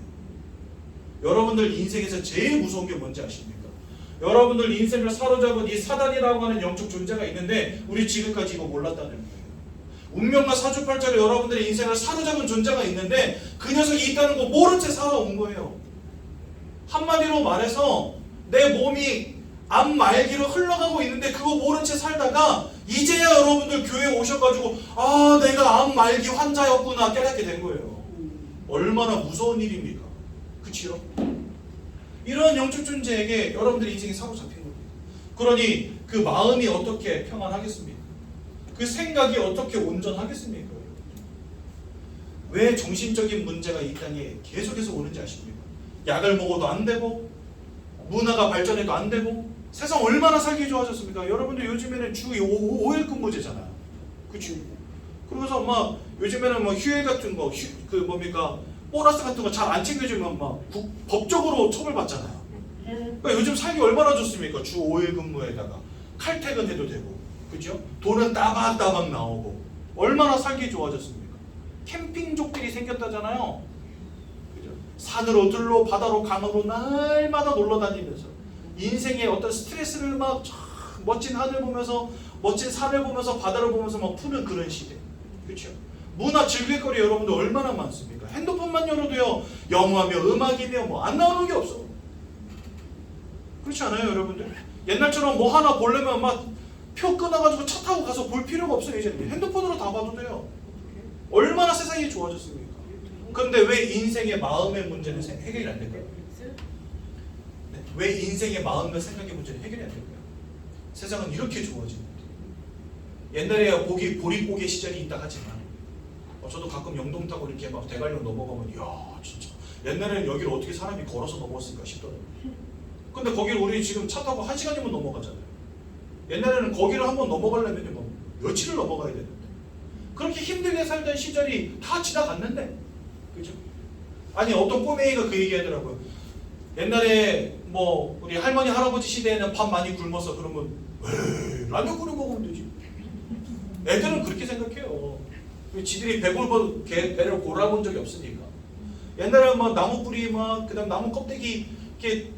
여러분들 인생에서 제일 무서운 게 뭔지 아십니까? 여러분들 인생을 사로잡은 이 사단이라고 하는 영적 존재가 있는데 우리 지금까지 이거 몰랐다는 거예요. 운명과 사주팔자로 여러분들의 인생을 사로잡은 존재가 있는데 그 녀석이 있다는 거 모른 채 살아온 거예요. 한마디로 말해서 내 몸이 암 말기로 흘러가고 있는데 그거 모른 채 살다가 이제야 여러분들 교회에 오셔가지고 아 내가 암 말기 환자였구나 깨닫게 된 거예요. 얼마나 무서운 일입니까? 그치요? 이런 영적 존재에게 여러분들의 인생이 사로잡힌 겁니다. 그러니 그 마음이 어떻게 평안하겠습니까? 그 생각이 어떻게 온전하겠습니까? 왜 정신적인 문제가 이 땅에 계속해서 오는지 아십니까? 약을 먹어도 안 되고 문화가 발전해도 안 되고 세상 얼마나 살기 좋아졌습니까? 여러분들 요즘에는 주 5일 근무제잖아요. 그치? 그러면서 막 요즘에는 뭐 휴일 같은 거, 보너스 같은 거 잘 안 챙겨주면 막 법적으로 처벌받잖아요. 그러니까 요즘 살기 얼마나 좋습니까? 주 5일 근무에다가 칼퇴근해도 되고, 그죠? 돈은 따박따박 나오고 얼마나 살기 좋아졌습니까? 캠핑족들이 생겼다잖아요. 그죠? 산으로 들로 바다로 강으로 날마다 놀러 다니면서 인생의 어떤 스트레스를 막 멋진 하늘 보면서 멋진 산을 보면서 바다를 보면서 막 푸는 그런 시대. 그렇죠? 문화 즐길 거리 여러분들 얼마나 많습니까? 핸드폰만 열어도요 영화며 음악이며 뭐 안 나오는 게 없어. 그렇지 않아요 여러분들? 옛날처럼 뭐 하나 보려면 막 표 끊어가지고 차 타고 가서 볼 필요가 없어요. 이제는 핸드폰으로 다 봐도 돼요. 얼마나 세상이 좋아졌습니까? 근데 왜 인생의 마음의 문제는 해결이 안 될까요? 네. 왜 인생의 마음과 생각의 문제는 해결이 안 될까요? 세상은 이렇게 좋아집니다. 옛날에 보릿고개 시절이 있다 하지만 저도 가끔 영동 타고 이렇게 막 대관령 넘어가면 이야 진짜 옛날에는 여기를 어떻게 사람이 걸어서 넘어갔을까 싶더라고요. 근데 거기를 우리 지금 차 타고 1시간이면 넘어가잖아요. 옛날에는 거기를 한번 넘어가려면 뭐 며칠을 넘어가야 되는데 그렇게 힘들게 살던 시절이 다 지나갔는데 그죠? 아니 어떤 꼬맹이가 그 얘기 하더라고요. 옛날에 뭐 우리 할머니 할아버지 시대에는 밥 많이 굶어서 그러면 에이 라면 끓여 먹으면 되지. 애들은 그렇게 생각해요. 지들이 배를 골아본 적이 없으니까. 옛날에 막 나무 뿌리 막 그다음 나무 껍데기 이렇게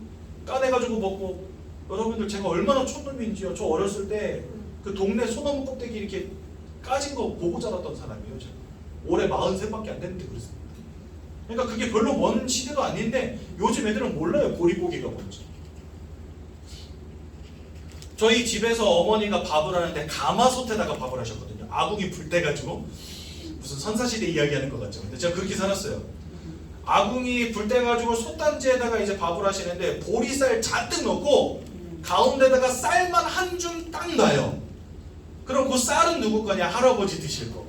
까내가지고 먹고 여러분들 제가 얼마나 촌놈인지요. 저 어렸을 때 그 동네 소나무 껍데기 이렇게 까진 거 보고 자랐던 사람이에요. 제가. 올해 43밖에 안 됐는데 그랬습니다. 그러니까 그게 별로 먼 시대도 아닌데 요즘 애들은 몰라요. 보릿고기가 뭔지. 저희 집에서 어머니가 밥을 하는데 가마솥에다가 밥을 하셨거든요. 아궁이 불 때가지고 무슨 선사시대 이야기하는 것 같죠. 근데 제가 그렇게 살았어요. 아궁이 불 때가지고 솥단지에다가 이제 밥을 하시는데 보리쌀 잔뜩 넣고 가운데다가 쌀만 한 줌 딱 놔요. 그럼 그 쌀은 누구 거냐? 할아버지 드실 거.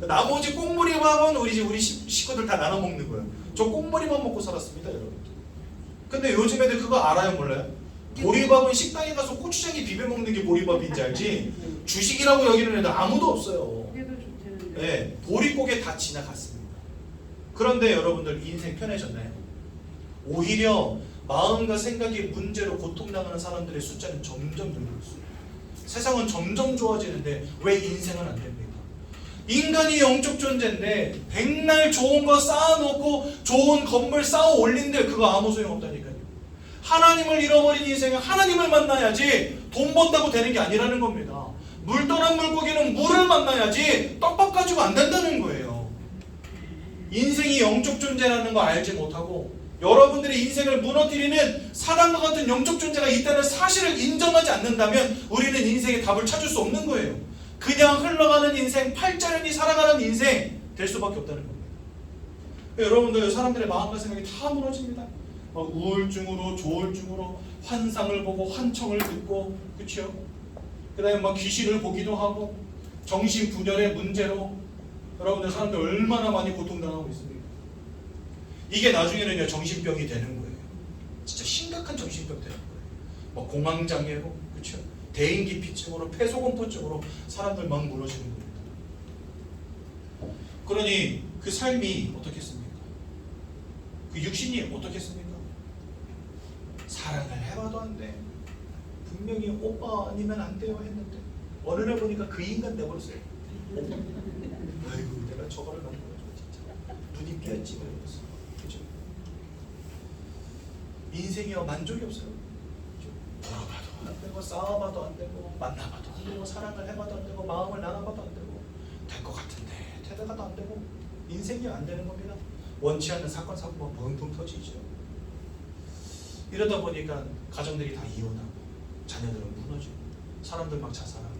나머지 꽁무리밥은 우리 식구들 다 나눠 먹는 거예요. 저 꽁무리만 먹고 살았습니다, 여러분. 근데 요즘 애들 그거 알아요, 몰라요? 보리밥은 식당에 가서 고추장에 비벼 먹는 게 보리밥인지 알지 주식이라고 여기는 애들 아무도 없어요. 네, 보릿고개 다 지나갔습니다. 그런데 여러분들 인생 편해졌나요? 오히려 마음과 생각의 문제로 고통당하는 사람들의 숫자는 점점 늘고 있어요. 세상은 점점 좋아지는데 왜 인생은 안 됩니까? 인간이 영적 존재인데 백날 좋은 거 쌓아놓고 좋은 건물 쌓아 올린데 그거 아무 소용없다니까요. 하나님을 잃어버린 인생은 하나님을 만나야지 돈 번다고 되는 게 아니라는 겁니다. 물 떠난 물고기는 물을 만나야지 떡밥 가지고 안 된다는 거예요. 인생이 영적 존재라는 거 알지 못하고 여러분들의 인생을 무너뜨리는 사단과 같은 영적 존재가 있다는 사실을 인정하지 않는다면 우리는 인생의 답을 찾을 수 없는 거예요. 그냥 흘러가는 인생, 팔자연히 살아가는 인생 될 수밖에 없다는 겁니다. 여러분들 사람들의 마음과 생각이 다 무너집니다. 우울증으로 조울증으로 환상을 보고 환청을 듣고 그렇죠? 그 다음에 막 귀신을 보기도 하고 정신분열의 문제로 여러분들 사람들 얼마나 많이 고통당하고 있습니까? 이게 나중에는요 정신병이 되는 거예요. 진짜 심각한 정신병 되는 거예요. 뭐 공황장애로 그렇죠? 대인기피증으로 폐소공포증으로 사람들 막 무너지는 겁니다. 그러니 그 삶이 어떻겠습니까? 그 육신이 어떻겠습니까? 사랑을 해봐도 안 돼. 분명히 오빠 아니면 안 돼요 했는데 어느 날 보니까 그 인간 돼버렸어요. 아이고 내가 저거를 갖고 진짜 눈이 삐었지 그랬어. 그죠? 인생이요 만족이 없어요. 돌아봐도 안 되고 싸워봐도 안 되고 만나봐도 안 되고 사랑을 해봐도 안 되고 마음을 나눠봐도 안 되고 될 것 같은데 되다가도 안 되고 인생이 안 되는 겁니다. 원치 않는 사건 사고가 펑펑 터지죠. 이러다 보니까 가정들이 다 이혼하고 자녀들은 무너지고 사람들 막 자살하고.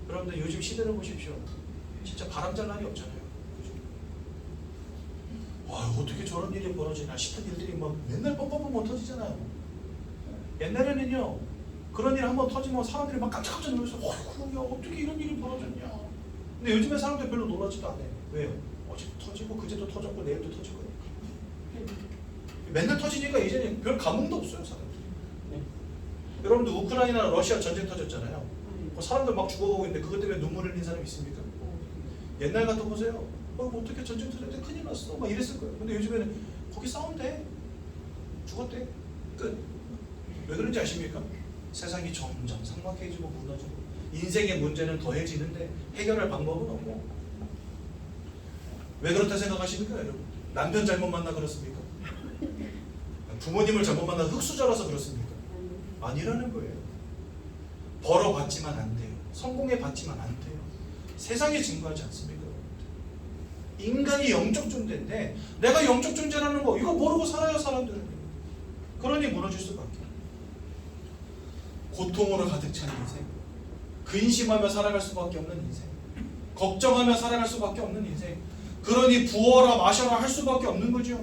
여러분들 요즘 시대를 보십시오. 진짜 바람잘 날이 없잖아요. 그죠? 와 어떻게 저런 일이 벌어지나 싶은 일들이 막 맨날 뻔뻔뻔 터지잖아요. 옛날에는요 그런 일 한번 터지면 사람들이 막 깜짝깜짝 놀라서 어이구 야 어떻게 이런 일이 벌어졌냐. 근데 요즘에 사람들 별로 놀라지도 않아요. 왜요? 어제도 터지고 그제도 터졌고 내일도 터질 거예요. 맨날 터지니까 이제는 별 감흥도 없어요 사람들이. 여러분들 우크라이나 러시아 전쟁 터졌잖아요. 사람들 막 죽어가고 있는데 그것 때문에 눈물 흘린 사람 있습니까? 옛날 같아 보세요. 어떻게 전쟁 터졌대 큰일 났어 막 이랬을 거예요. 근데 요즘에는 거기 싸운대 죽었대 끝. 왜 그런지 아십니까? 세상이 점점 삭막해지고 무너지고 인생의 문제는 더해지는데 해결할 방법은 없고. 왜 그렇다 생각하십니까 여러분? 남편 잘못 만나 그렇습니까? 부모님을 잘못 만나 흙수저라서 그렇습니까? 아니라는 거예요. 벌어봤지만 안 돼요. 성공해봤지만 안 돼요. 세상에 증거하지 않습니까? 인간이 영적 존재인데 내가 영적 존재라는 거 이거 모르고 살아요 사람들은. 그러니 무너질 수밖에. 고통으로 가득 찬 인생, 근심하며 살아갈 수밖에 없는 인생, 걱정하며 살아갈 수밖에 없는 인생. 그러니 부어라 마셔라 할 수밖에 없는 거죠.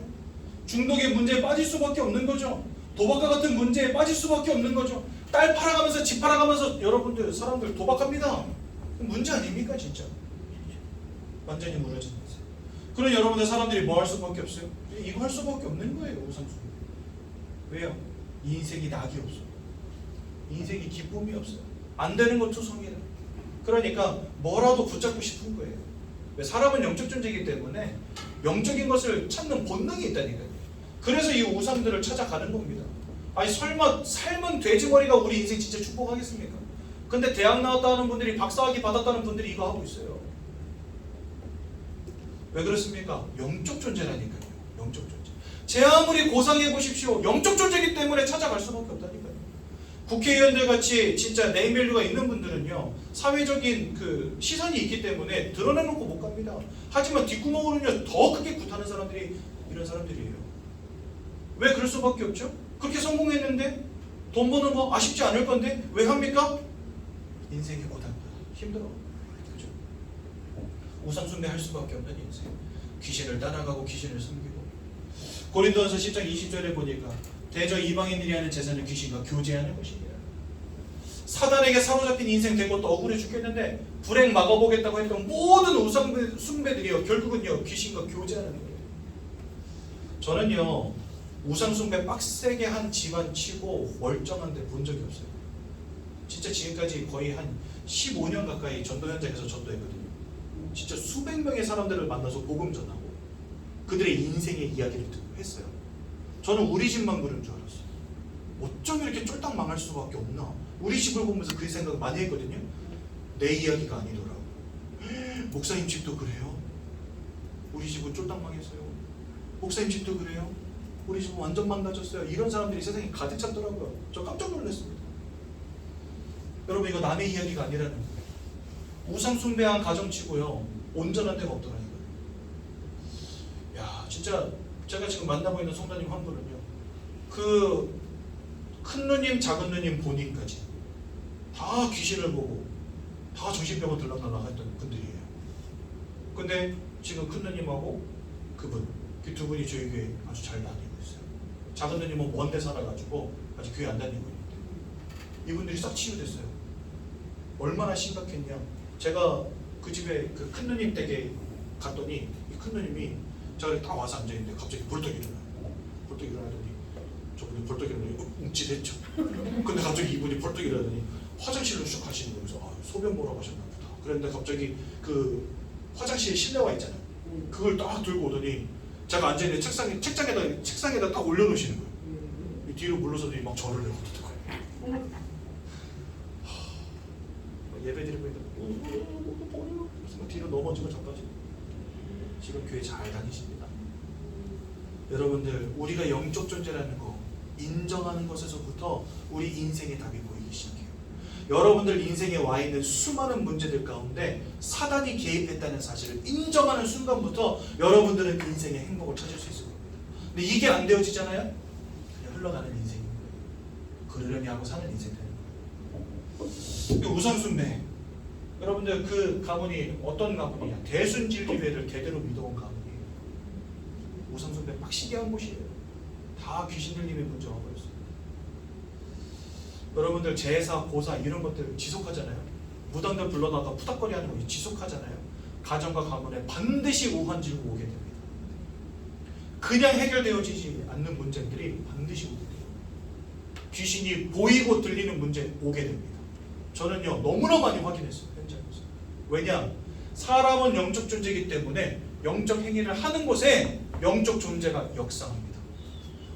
중독의 문제에 빠질 수밖에 없는 거죠. 도박과 같은 문제에 빠질 수밖에 없는 거죠. 딸 팔아가면서 집 팔아가면서 여러분들 사람들 도박합니다. 문제 아닙니까 진짜? 완전히 무너진 인생. 그럼 여러분들 사람들이 뭐 할 수밖에 없어요? 이거 할 수밖에 없는 거예요 우상숭배. 왜요? 인생이 낙이 없어요. 인생이 기쁨이 없어요. 안 되는 건 투성이라. 그러니까 뭐라도 붙잡고 싶은 거예요. 왜? 사람은 영적 존재이기 때문에 영적인 것을 찾는 본능이 있다니까요. 그래서 이 우상들을 찾아가는 겁니다. 아니 설마 삶은 돼지머리가 우리 인생 진짜 축복하겠습니까? 근데 대학 나왔다 하는 분들이 박사학위 받았다는 분들이 이거 하고 있어요. 왜 그렇습니까? 영적 존재라니까요. 영적 존재. 제 아무리 고상해 보십시오. 영적 존재이기 때문에 찾아갈 수밖에 없다니까요. 국회의원들 같이 진짜 네임밸류가 있는 분들은요 사회적인 그 시선이 있기 때문에 드러내놓고 못 갑니다. 하지만 뒷구멍으로는요 더 크게 굿하는 사람들이 이런 사람들이에요. 왜 그럴 수밖에 없죠? 그렇게 성공했는데 돈 버는 거 아쉽지 않을 건데 왜 합니까? 인생이 고단하다 힘들어. 그죠? 우상숭배 할 수밖에 없는 인생. 귀신을 따라가고 귀신을 섬기고. 고린도전서 10장 20절에 보니까 대저 이방인들이 하는 제사는 귀신과 교제하는 것이니라. 사단에게 사로잡힌 인생 된 것도 억울해 죽겠는데 불행 막아보겠다고 했던 모든 우상숭배들이요 결국은요 귀신과 교제하는 거예요. 저는요 우상숭배 빡세게 한 집안 치고 멀쩡한데 본 적이 없어요. 진짜 지금까지 거의 한 15년 가까이 전도 현장에서 전도했거든요. 진짜 수백 명의 사람들을 만나서 복음 전하고 그들의 인생의 이야기를 듣고 했어요. 저는 우리 집만 그런 줄 알았어요. 어쩜 이렇게 쫄딱 망할 수밖에 없나. 우리 집을 보면서 그 생각을 많이 했거든요. 내 이야기가 아니더라고. 목사님 집도 그래요? 우리 집은 쫄딱 망했어요. 목사님 집도 그래요? 우리 집은 완전 망가졌어요. 이런 사람들이 세상에 가득 찼더라고요. 저 깜짝 놀랐습니다. 여러분 이거 남의 이야기가 아니라는 거예요. 우상숭배한 가정치고요 온전한 데가 없더라니까요. 야 진짜 제가 지금 만나고 있는 성도님 한 분은요 그 큰 누님 작은 누님 본인까지 다 귀신을 보고 다 정신병원 들락날락 했던 분들이에요. 근데 지금 큰 누님하고 그분 그 두 분이 저희 교회 아주 잘 다니고 있어요. 작은 누님은 먼데 살아가지고 아직 교회 안 다니고 있는데 이분들이 싹 치유됐어요. 얼마나 심각했냐. 제가 그 집에 그 큰 누님 댁에 갔더니 이 큰 누님이 제가 딱 와서 앉아있는데 갑자기 벌떡 일어나요. 벌떡 일어나더니 저분이 벌떡 일어나니 움찔했죠. 근데 갑자기 이분이 벌떡 일어나더니 화장실로 쭉 가시는 거예요. 그래서 소변 보러 가셨나 보다. 그런데 갑자기 그 화장실 실내화 있잖아요. 그걸 딱 들고 오더니 제가 앉아있는 책상에다 딱 올려놓으시는 거예요. 뒤로 물러서더니 막 절을 해요. 예배 드리고 있는데 그래서 막 뒤로 넘어지고 전까지. 지금 교회 잘 다니십니다. 여러분들, 우리가 영적 존재라는 거 인정하는 것에서부터 우리 인생의 답이 보이기 시작해요. 여러분들 인생에 와 있는 수많은 문제들 가운데 사단이 개입했다는 사실을 인정하는 순간부터 여러분들은 인생의 행복을 찾을 수 있을 겁니다. 근데 이게 안 되어지잖아요? 그냥 흘러가는 인생인 거예요. 그러려니 하고 사는 인생 되는 거예요. 우선순례, 여러분들 그 가문이 어떤 가문이냐? 대순진리회를 대대로 믿어온 가문이에요. 우선순례 빡시게 한 곳이에요. 다 귀신 들림의 문제가 버렸어요. 여러분들 제사, 고사 이런 것들 지속하잖아요. 무당들 불러다가 푸닥거리 하는 거 지속하잖아요. 가정과 가문에 반드시 오한지고 오게 됩니다. 그냥 해결되어지지 않는 문제들이 반드시 오게 돼요. 귀신이 보이고 들리는 문제 오게 됩니다. 저는요 너무나 많이 확인했어요. 현장에서. 왜냐? 사람은 영적 존재이기 때문에 영적 행위를 하는 곳에 영적 존재가 역사합니다.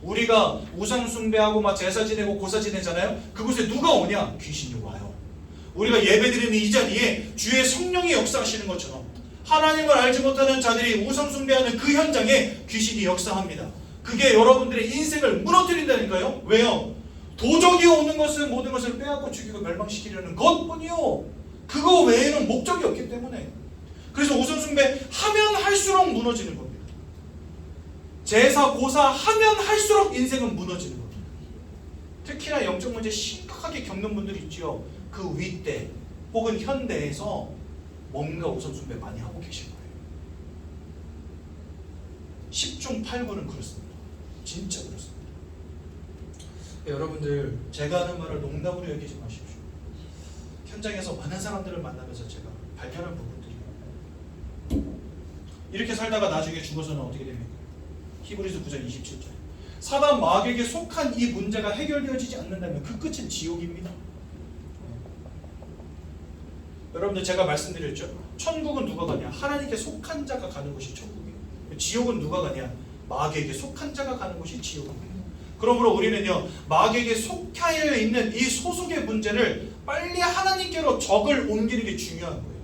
우리가 우상 숭배하고 막 제사 지내고 고사 지내잖아요. 그곳에 누가 오냐? 귀신이 와요. 우리가 예배드리는 이 자리에 주의 성령이 역사하시는 것처럼 하나님을 알지 못하는 자들이 우상 숭배하는 그 현장에 귀신이 역사합니다. 그게 여러분들의 인생을 무너뜨린다니까요. 왜요? 도적이 오는 것은 모든 것을 빼앗고 죽이고 멸망시키려는 것뿐이요. 그거 외에는 목적이 없기 때문에. 그래서 우상 숭배 하면 할수록 무너지는 겁니다. 제사, 고사 하면 할수록 인생은 무너지는 겁니다. 특히나 영적 문제 심각하게 겪는 분들이 있죠. 그 윗대 혹은 현대에서 뭔가 우선순배 많이 하고 계실 거예요. 10중 8구는 그렇습니다. 진짜 그렇습니다. 여러분들, 제가 하는 말을 농담으로 여기지 마십시오. 현장에서 많은 사람들을 만나면서 제가 발견한 부분들이에요. 이렇게 살다가 나중에 죽어서는 어떻게 됩니까? 히브리서 9장 27절. 사단 마귀에게 속한 이 문제가 해결되어지지 않는다면 그 끝은 지옥입니다. 여러분들, 제가 말씀드렸죠. 천국은 누가 가냐? 하나님께 속한 자가 가는 것이 천국이에요. 지옥은 누가 가냐? 마귀에게 속한 자가 가는 것이 지옥입니다. 그러므로 우리는요, 마귀에게 속하여 있는 이 소속의 문제를 빨리 하나님께로 적을 옮기는 게 중요한 거예요.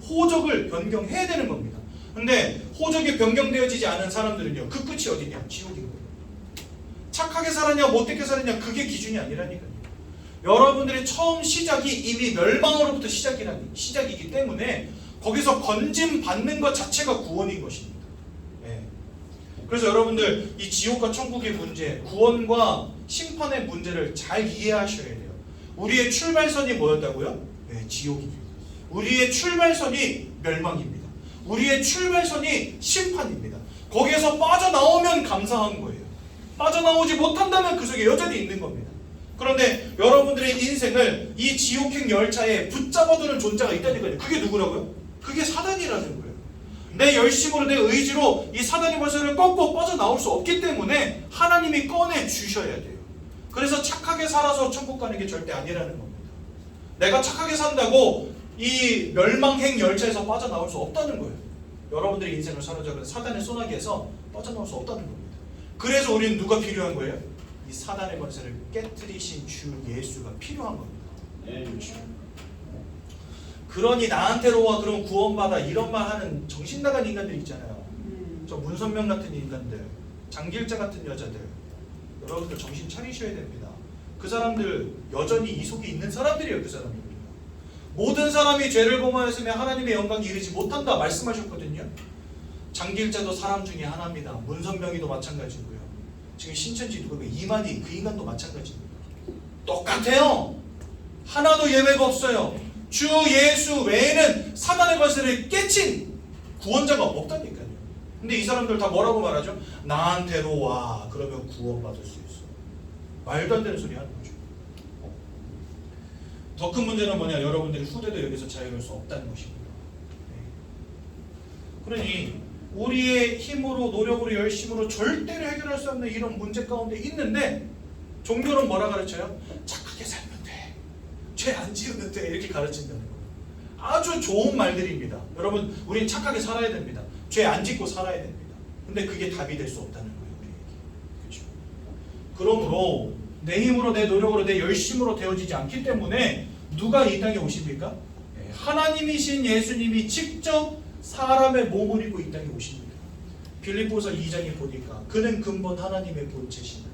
호적을 변경해야 되는 겁니다. 근데 호적이 변경되어지지 않은 사람들은요, 그 끝이 어디냐? 지옥인 거예요. 착하게 살았냐 못되게 살았냐 그게 기준이 아니라니까요. 여러분들의 처음 시작이 이미 멸망으로부터 시작이기 때문에 거기서 건짐 받는 것 자체가 구원인 것입니다. 네. 그래서 여러분들 이 지옥과 천국의 문제, 구원과 심판의 문제를 잘 이해하셔야 돼요. 우리의 출발선이 뭐였다고요? 네, 지옥입니다. 우리의 출발선이 멸망입니다. 우리의 출발선이 심판입니다. 거기에서 빠져나오면 감사한 거예요. 빠져나오지 못한다면 그 속에 여전히 있는 겁니다. 그런데 여러분들의 인생을 이 지옥행 열차에 붙잡아두는 존재가 있다니까요. 그게 누구라고요? 그게 사단이라는 거예요. 내 열심으로, 내 의지로 이 사단의 벌새를 꺾고 빠져나올 수 없기 때문에 하나님이 꺼내 주셔야 돼요. 그래서 착하게 살아서 천국 가는 게 절대 아니라는 겁니다. 내가 착하게 산다고 이 멸망행 열차에서 빠져나올 수 없다는 거예요. 여러분들의 인생을 사로잡은 사단의 소나기에서 빠져나올 수 없다는 겁니다. 그래서 우리는 누가 필요한 거예요? 이 사단의 권세를 깨뜨리신 주 예수가 필요한 겁니다. 네. 그렇죠. 그러니 나한테로 와, 그럼 구원받아, 이런 말 하는 정신 나간 인간들 있잖아요. 저 문선명 같은 인간들, 장길자 같은 여자들, 여러분들 정신 차리셔야 됩니다. 그 사람들 여전히 이 속에 있는 사람들이에요. 그 사람들. 모든 사람이 죄를 범하였으면 하나님의 영광이 이르지 못한다 말씀하셨거든요. 장길자도 사람 중에 하나입니다. 문선명이도 마찬가지고요. 지금 신천지 누구면 이만희 그 인간도 마찬가지입니다. 똑같아요. 하나도 예외가 없어요. 주 예수 외에는 사단의 권세를 깨친 구원자가 없다니까요. 근데 이 사람들 다 뭐라고 말하죠? 나한테로 와, 그러면 구원받을 수 있어. 말도 안 되는 소리 하는 거죠. 더 큰 문제는 뭐냐? 여러분들이 후대도 여기서 자유로울 수 없다는 것입니다. 그러니 우리의 힘으로, 노력으로, 열심으로 절대로 해결할 수 없는 이런 문제 가운데 있는데 종교는 뭐라 가르쳐요? 착하게 살면 돼. 죄 안 지으면 돼 이렇게 가르친다는 거예요. 아주 좋은 말들입니다. 여러분 우리는 착하게 살아야 됩니다. 죄 안 짓고 살아야 됩니다. 근데 그게 답이 될 수 없다는 거예요. 우리에게. 그렇죠? 그러므로 내 힘으로 내 노력으로 내 열심으로 되어지지 않기 때문에 누가 이 땅에 오십니까? 하나님이신 예수님이 직접 사람의 몸을 입고 이 땅에 오십니다. 빌립보서 2장에 보니까 그는 근본 하나님의 본체시나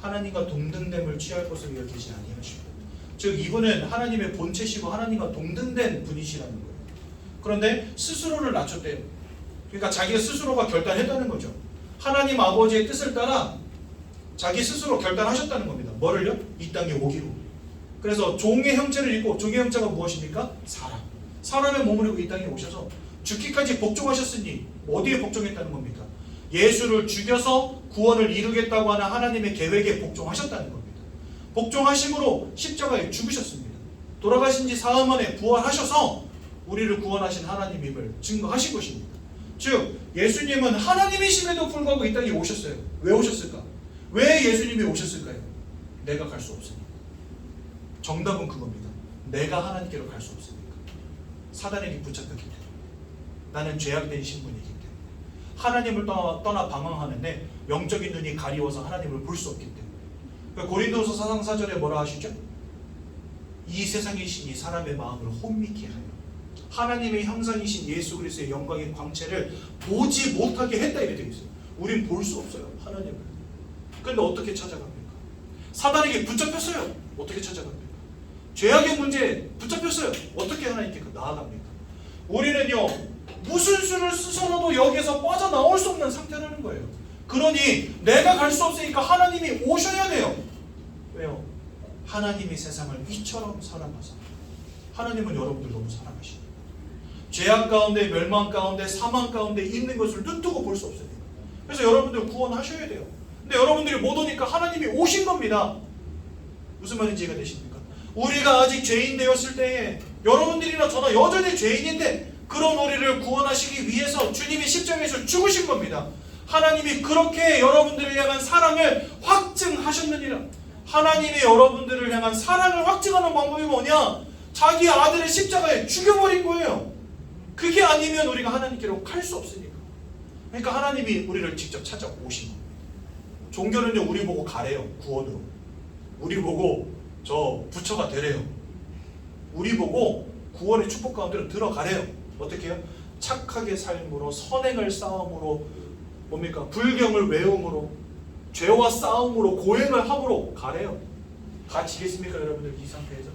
하나님과 동등됨을 취할 것으로 여기지 아니하시고, 즉 이분은 하나님의 본체시고 하나님과 동등된 분이시라는 거예요. 그런데 스스로를 낮췄대요. 그러니까 자기 스스로가 결단했다는 거죠. 하나님 아버지의 뜻을 따라 자기 스스로 결단하셨다는 겁니다. 뭐를요? 이 땅에 오기로. 그래서 종의 형체를 입고, 종의 형체가 무엇입니까? 사람. 사람의 몸을 입고 이 땅에 오셔서 죽기까지 복종하셨으니 어디에 복종했다는 겁니까? 예수를 죽여서 구원을 이루겠다고 하는 하나님의 계획에 복종하셨다는 겁니다. 복종하심으로 십자가에 죽으셨습니다. 돌아가신 지 사흘 만에 부활하셔서 우리를 구원하신 하나님임을 증거하신 것입니다. 즉 예수님은 하나님이심에도 불구하고 이 땅에 오셨어요. 왜 오셨을까? 왜 예수님이 오셨을까요? 내가 갈 수 없으니까. 정답은 그겁니다. 내가 하나님께로 갈 수 없으니까. 사단에게 붙잡혔기 때문에. 나는 죄악된 신분이기 때문에. 하나님을 떠나 방황하는데 영적인 눈이 가리워서 하나님을 볼 수 없기 때문에. 고린도서 4장 4절에 뭐라 하시죠? 이 세상의 신이 사람의 마음을 혼미케 하여 하나님의 형상이신 예수 그리스도의 영광의 광채를 보지 못하게 했다 이렇게 되어 있어요. 우린 볼 수 없어요. 하나님을. 근데 어떻게 찾아갑니까? 사단에게 붙잡혔어요. 어떻게 찾아갑니까? 죄악의 문제에 붙잡혔어요. 어떻게 하나님께 나아갑니까? 우리는요 무슨 수를 쓰서라도 여기에서 빠져나올 수 없는 상태라는 거예요. 그러니 내가 갈 수 없으니까 하나님이 오셔야 돼요. 왜요? 하나님이 세상을 이처럼 사랑하사. 하나님은 여러분들 너무 사랑하십니다. 죄악 가운데 멸망 가운데 사망 가운데 있는 것을 눈뜨고 볼 수 없습니다. 그래서 여러분들 구원하셔야 돼요. 근데 여러분들이 못 오니까 하나님이 오신 겁니다. 무슨 말인지 이해가 되십니까? 우리가 아직 죄인 되었을 때에 여러분들이나 저나 여전히 죄인인데 그런 우리를 구원하시기 위해서 주님이 십자가에서 죽으신 겁니다. 하나님이 그렇게 여러분들을 향한 사랑을 확증하셨느니라. 하나님이 여러분들을 향한 사랑을 확증하는 방법이 뭐냐? 자기 아들을 십자가에 죽여버린 거예요. 그게 아니면 우리가 하나님께로 갈 수 없으니까. 그러니까 하나님이 우리를 직접 찾아오신 겁니다. 종교는요 우리 보고 가래요. 구원으로. 우리 보고 저 부처가 되래요. 우리 보고 구원의 축복 가운데로 들어가래요. 어떻게 해요? 착하게 삶으로, 선행을 쌓음으로, 뭡니까? 불경을 외움으로, 죄와 싸움으로, 고행을 함으로 가래요. 가지겠습니까 여러분들 이 상태에서?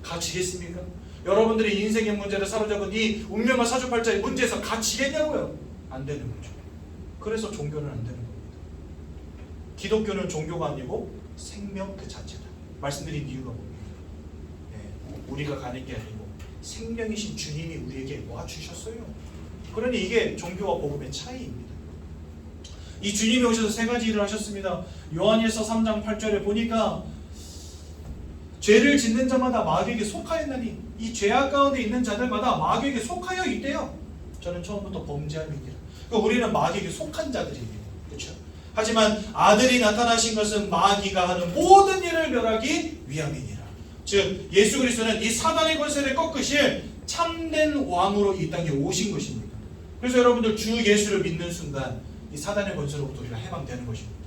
가지겠습니까? 여러분들이 인생의 문제를 사로잡은 이 운명과 사주팔자의 문제에서 가지겠냐고요? 안 되는 거죠. 그래서 종교는 안 되는 겁니다. 기독교는 종교가 아니고 생명 그 자체다. 말씀드린 이유가 뭡니까? 우리가 가는 게 아니고 생명이신 주님이 우리에게 와주셨어요. 그러니 이게 종교와 복음의 차이입니다. 이 주님이 오셔서 세 가지 일을 하셨습니다. 요한일서 3장 8절에 보니까 죄를 짓는 자마다 마귀에게 속하였나니 이 죄악 가운데 있는 자들마다 마귀에게 속하여 있대요. 저는 처음부터 범죄함이니라. 그러니까 우리는 마귀에게 속한 자들입니다. 그렇죠? 하지만 아들이 나타나신 것은 마귀가 하는 모든 일을 멸하기 위함이니라. 즉 예수 그리스도는 이 사단의 권세를 꺾으실 참된 왕으로 이 땅에 오신 것입니다. 그래서 여러분들 주 예수를 믿는 순간 이 사단의 권세로부터 우리가 해방되는 것입니다.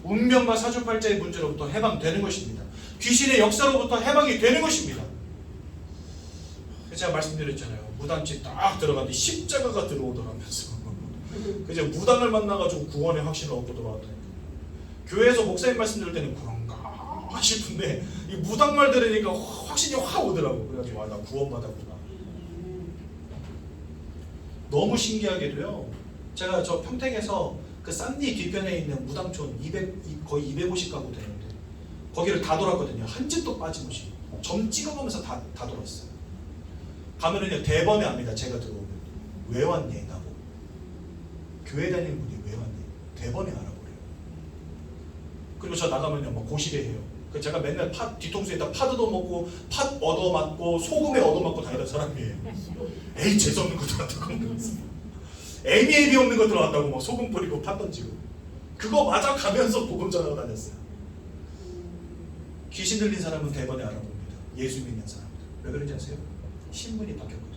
운명과 사주팔자의 문제로부터 해방되는 것입니다. 귀신의 역사로부터 해방이 되는 것입니다. 제가 말씀드렸잖아요. 무당집 딱 들어갔는데 십자가가 들어오더라면서. 그래서 무당을 만나가지고 구원의 확신을 얻고 들어왔다니까. 교회에서 목사님 말씀 들을 때는 그런가 싶은데 이 무당 말 들으니까 확신이 확 오더라고. 그래가지고 아, 나 구원받았구나. 너무 신기하게도요. 제가 저 평택에서 그 싼리 뒤편에 있는 무당촌 거의 250가구 되는데 거기를 다 돌았거든요. 한 집도 빠짐없이 점 찍어가면서 다 돌았어요. 가면은요 대번에 압니다. 제가 들어오면 왜 왔니 나보고. 교회 다니는 분이 왜 왔니 대번에 알아보래요. 그리고 저 나가면요 막 고시래해요. 제가 맨날 뒤통수에다 파도도 먹고 팥 얻어맞고 소금에 얻어맞고 다니던 사람이에요. 에이 재수없는 거 들어왔다고 애미애비 없는 거 들어왔다고 막 소금 뿌리고 팥 던지고 그거 맞아가면서 복음 전하고 다녔어요. 귀신 들린 사람은 대번에 알아봅니다. 예수 믿는 사람들. 왜 그런지 아세요? 신분이 바뀌었거든요.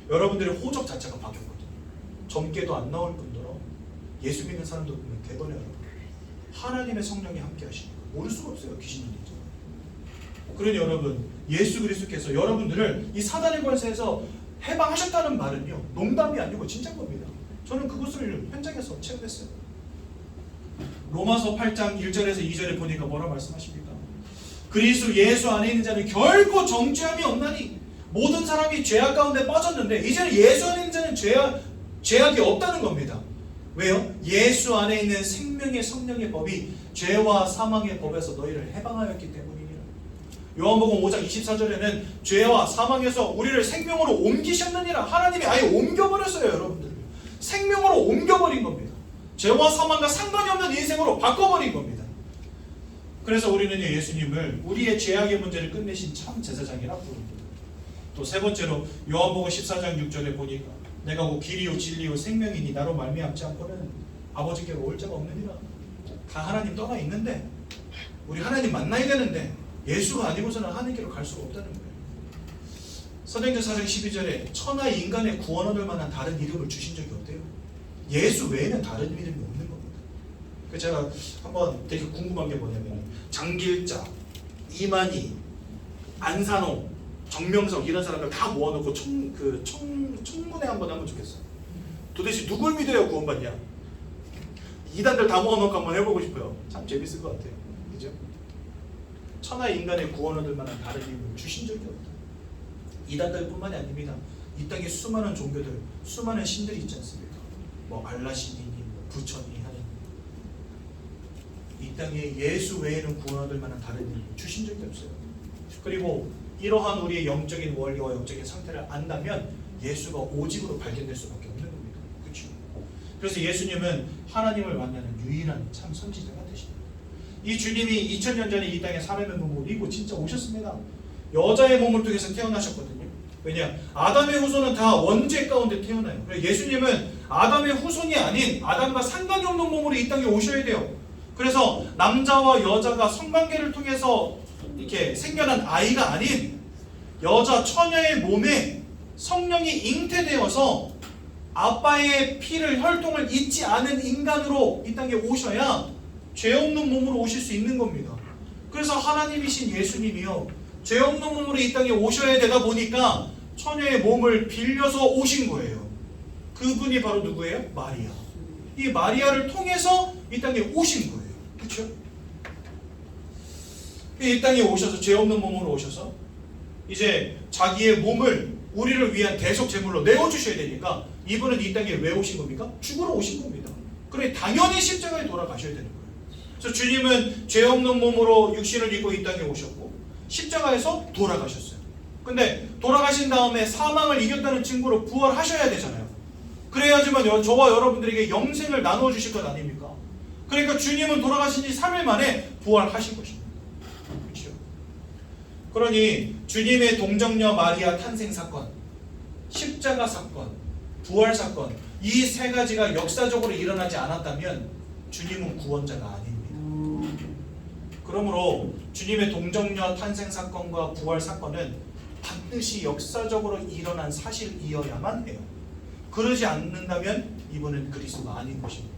여러분들의 호적 자체가 바뀌었거든요. 젊게도 안 나올 뿐더러 예수 믿는 사람들 보면 대번에 여러분 하나님의 성령이 함께 하시니까 모를 수가 없어요. 귀신 들리죠. 그러니 여러분 예수 그리스도께서 여러분들을 이 사단의 권세에서 해방하셨다는 말은요 농담이 아니고 진짜인 겁니다. 저는 그것을 현장에서 체험했어요. 로마서 8장 1절에서 2절에 보니까 뭐라 말씀하십니까? 그리스도 예수 안에 있는 자는 결코 정죄함이 없나니 모든 사람이 죄악 가운데 빠졌는데 이제는 예수 안에 있는 자는 죄악이 없다는 겁니다. 왜요? 예수 안에 있는 생명의 성령의 법이 죄와 사망의 법에서 너희를 해방하였기 때문이니라. 요한복음 5장 24절에는 죄와 사망에서 우리를 생명으로 옮기셨느니라. 하나님이 아예 옮겨버렸어요. 여러분들 생명으로 옮겨버린 겁니다. 죄와 사망과 상관이 없는 인생으로 바꿔버린 겁니다. 그래서 우리는 예수님을 우리의 죄악의 문제를 끝내신 참 제사장이라 부릅니다. 또 세 번째로 요한복음 14장 6절에 보니까 내가 곧 길이요 진리요 생명이니 나로 말미암지 않고는 아버지께로 올 자가 없느니라. 다 하나님 떠나 있는데 우리 하나님 만나야 되는데 예수가 아니고서는 하나님께로 갈 수가 없다는 거예요. 사도행전 4장 12절에 천하 인간의 구원 얻을 만한 다른 이름을 주신 적이 없대요. 예수 외에는 다른 이름이 없는 겁니다. 그래서 제가 한번 되게 궁금한 게 뭐냐면 장길자, 이만희, 안산홍, 정명석 이런 사람들 다 모아놓고 청문회 한번 하면 좋겠어요. 도대체 누굴 믿어야 구원받냐? 이단들 다 모아놓고 한번 해보고 싶어요. 참 재밌을 것 같아요. 그죠? 천하 인간의 구원 얻을 만한 다른 이름을 주신 적이 없다. 이단들뿐만이 아닙니다. 이 땅에 수많은 종교들, 수많은 신들이 있지 않습니까? 뭐 알라신이니, 뭐 부처니 하는 이 땅에 예수 외에는 구원 얻을 만한 다른 이름을 주신 적이 없어요. 그리고 이러한 우리의 영적인 원리와 영적인 상태를 안다면 예수가 오직으로 발견될 수밖에 없는 겁니다. 그렇죠? 그래서 예수님은 하나님을 만나는 유일한 참 선지자가 되십니다. 이 주님이 2000년 전에 이 땅에 사람의 몸을 입고 진짜 오셨습니다. 여자의 몸을 통해서 태어나셨거든요. 왜냐? 아담의 후손은 다 원죄 가운데 태어나요. 예수님은 아담의 후손이 아닌 아담과 상관이 없는 몸으로 이 땅에 오셔야 돼요. 그래서 남자와 여자가 성관계를 통해서 이렇게 생겨난 아이가 아닌 여자 처녀의 몸에 성령이 잉태되어서 아빠의 피를 혈통을 잊지 않은 인간으로 이 땅에 오셔야 죄 없는 몸으로 오실 수 있는 겁니다. 그래서 하나님이신 예수님이요 죄 없는 몸으로 이 땅에 오셔야 되다 보니까 처녀의 몸을 빌려서 오신 거예요. 그분이 바로 누구예요? 마리아. 이 마리아를 통해서 이 땅에 오신 거예요. 그렇죠? 이 땅에 오셔서 죄 없는 몸으로 오셔서 이제 자기의 몸을 우리를 위한 대속 제물로 내어주셔야 되니까 이분은 이 땅에 왜 오신 겁니까? 죽으러 오신 겁니다. 그래 당연히 십자가에 돌아가셔야 되는 거예요. 그래서 주님은 죄 없는 몸으로 육신을 입고 이 땅에 오셨고 십자가에서 돌아가셨어요. 근데 돌아가신 다음에 사망을 이겼다는 증거로 부활하셔야 되잖아요. 그래야지만 저와 여러분들에게 영생을 나누어 주실 것 아닙니까? 그러니까 주님은 돌아가신 지 3일 만에 부활하신 것입니다. 그렇죠? 그러니 주님의 동정녀 마리아 탄생 사건, 십자가 사건, 부활 사건 이 세 가지가 역사적으로 일어나지 않았다면 주님은 구원자가 아닙니다. 그러므로 주님의 동정녀 탄생 사건과 부활 사건은 반드시 역사적으로 일어난 사실이어야만 해요. 그러지 않는다면 이분은 그리스도가 아닌 것입니다.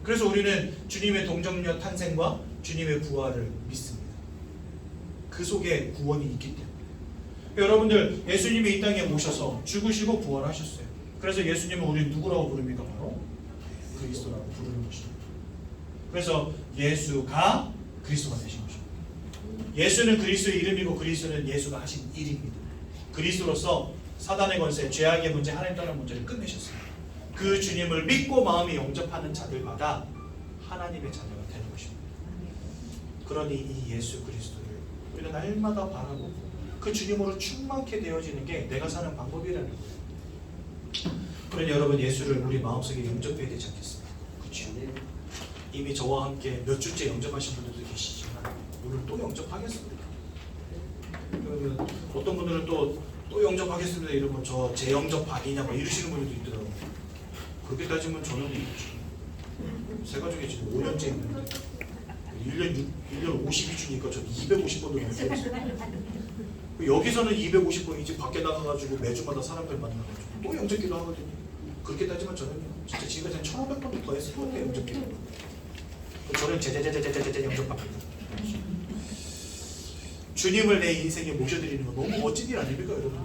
그래서 우리는 주님의 동정녀 탄생과 주님의 부활을 믿습니다. 그 속에 구원이 있기 때문에. 여러분들 예수님이 이 땅에 오셔서 죽으시고 부활하셨어요. 그래서 예수님은 우리 누구라고 부릅니까? 바로 그리스도라고 부르는 것입니다. 그래서 예수가 그리스도가 되신 것입니다. 예수는 그리스도의 이름이고 그리스도는 예수가 하신 일입니다. 그리스도로서 사단의 권세, 죄악의 문제, 하나님 떠난 문제를 끝내셨습니다. 그 주님을 믿고 마음에 영접하는 자들마다 하나님의 자녀가 되는 것입니다. 그러니 이 예수 그리스도를 우리가 날마다 바라보고 그 주님으로 충만케 되어지는 게 내가 사는 방법이라는 거예요. 그러니 여러분 예수를 우리 마음속에 영접해야 되지 않겠습니까? 그렇죠? 이미 저와 함께 몇 주째 영접하신 분들도 계시지만 오늘 또 영접하겠습니다. 그러면 어떤 분들은 또 영접하겠습니다 이러면 저 재영접 아니냐 뭐 이러시는 분들도 있더라고요. 그렇게 따지면 저는 세 가족이 지금 5년째 있는데 1년 50이 주니까 저 250번도 넘게 했어요. 여기서는 250번이지 밖에 나가가지고 매주마다 사람들 만나가지고 또 영접기도 하거든요. 그렇게 따지면 저는요 진짜 지금까지 1,500번도 더 했을 것 같아요. 영접기도. 저는 제제제제제제제 영접합니다. 주님을 내 인생에 모셔드리는 건 너무 멋진 일 아닙니까 여러분?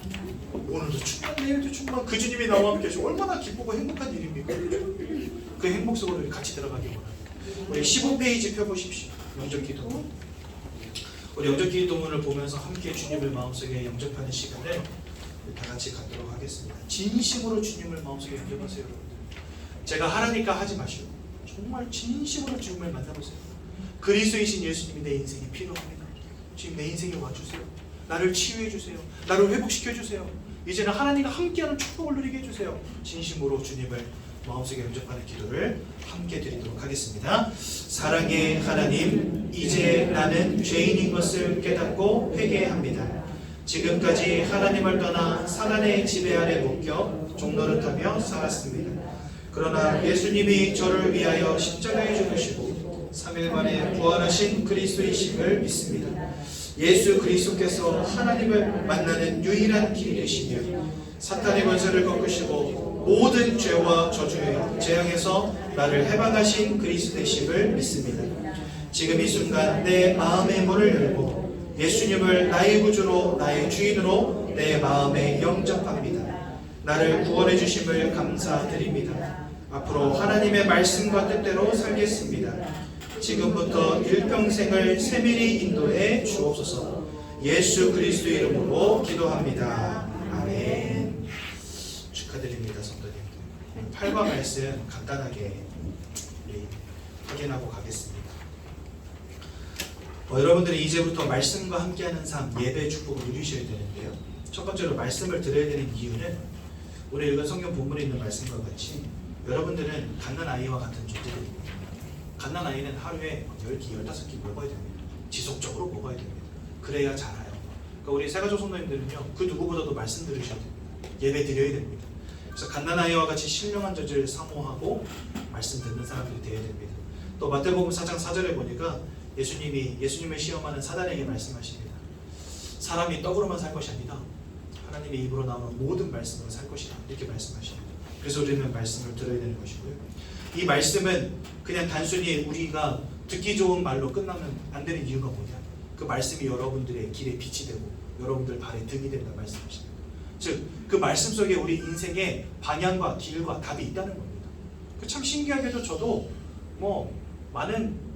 오늘도 충만 내일도 충만 그 주님이 나와 함께 하시고 얼마나 기쁘고 행복한 일입니까? 그 행복 속으로 같이 들어가기 원합니다. 우리 15페이지 펴보십시오. 영접기도. 우리 영접기도문을 보면서 함께 주님을 마음속에 영접하는 시간을 다 같이 갖도록 하겠습니다. 진심으로 주님을 마음속에 영접하세요 여러분들. 제가 하라니까 하지 마시고 정말 진심으로 주님을 만나보세요. 그리스도이신 예수님이 내 인생이 필요합니다. 지금 내 인생에 와주세요. 나를 치유해 주세요. 나를 회복시켜 주세요. 이제는 하나님과 함께하는 축복을 누리게 해주세요. 진심으로 주님을 마음속에 영접하는 기도를 함께 드리도록 하겠습니다. 사랑의 하나님, 이제 나는 죄인인 것을 깨닫고 회개합니다. 지금까지 하나님을 떠나 사단의 지배 아래 묶여 종노릇하며 살았습니다. 그러나 예수님이 저를 위하여 십자가에 죽으시고 3일 만에 부활하신 그리스도이심을 믿습니다. 예수 그리스도께서 하나님을 만나는 유일한 길이 되시며 사탄의 권세를 꺾으시고 모든 죄와 저주의 재앙에서 나를 해방하신 그리스도 되심을 믿습니다. 지금 이 순간 내 마음의 문을 열고 예수님을 나의 구주로 나의 주인으로 내 마음에 영접합니다. 나를 구원해 주심을 감사드립니다. 앞으로 하나님의 말씀과 뜻대로 살겠습니다. 지금부터 일평생을 세밀히 인도해 주옵소서. 예수 그리스도 이름으로 기도합니다. 아멘. 축하드립니다 성도님. 8과 말씀 간단하게 우리 확인하고 가겠습니다. 여러분들이 이제부터 말씀과 함께하는 삶, 예배 축복을 누리셔야 되는데요. 첫 번째로 말씀을 들어야 되는 이유는 우리 읽은 성경 본문에 있는 말씀과 같이 여러분들은 갓난아이와 같은 존재들입니다. 갓난아이는 하루에 10끼, 15끼 먹어야 됩니다. 지속적으로 먹어야 됩니다. 그래야 자라요. 그러니까 우리 새가족 성도님들은요, 그 누구보다도 말씀 들으셔야 됩니다. 예배 드려야 됩니다. 그래서 갓난아이와 같이 신령한 젖을 사모하고 말씀 듣는 사람들이 되어야 됩니다. 또 마태복음 4장 4절에 보니까 예수님을 시험하는 사단에게 말씀하십니다. 사람이 떡으로만 살 것이 아니다. 하나님의 입으로 나오는 모든 말씀으로 살 것이다. 이렇게 말씀하십니다. 그래서 우리는 말씀을 들어야 되는 것이고요. 이 말씀은 그냥 단순히 우리가 듣기 좋은 말로 끝나면 안 되는 이유가 뭐냐? 그 말씀이 여러분들의 길에 빛이 되고 여러분들 발에 등이 된다 말씀하십니다. 즉, 그 말씀 속에 우리 인생의 방향과 길과 답이 있다는 겁니다. 참 신기하게도 저도 많은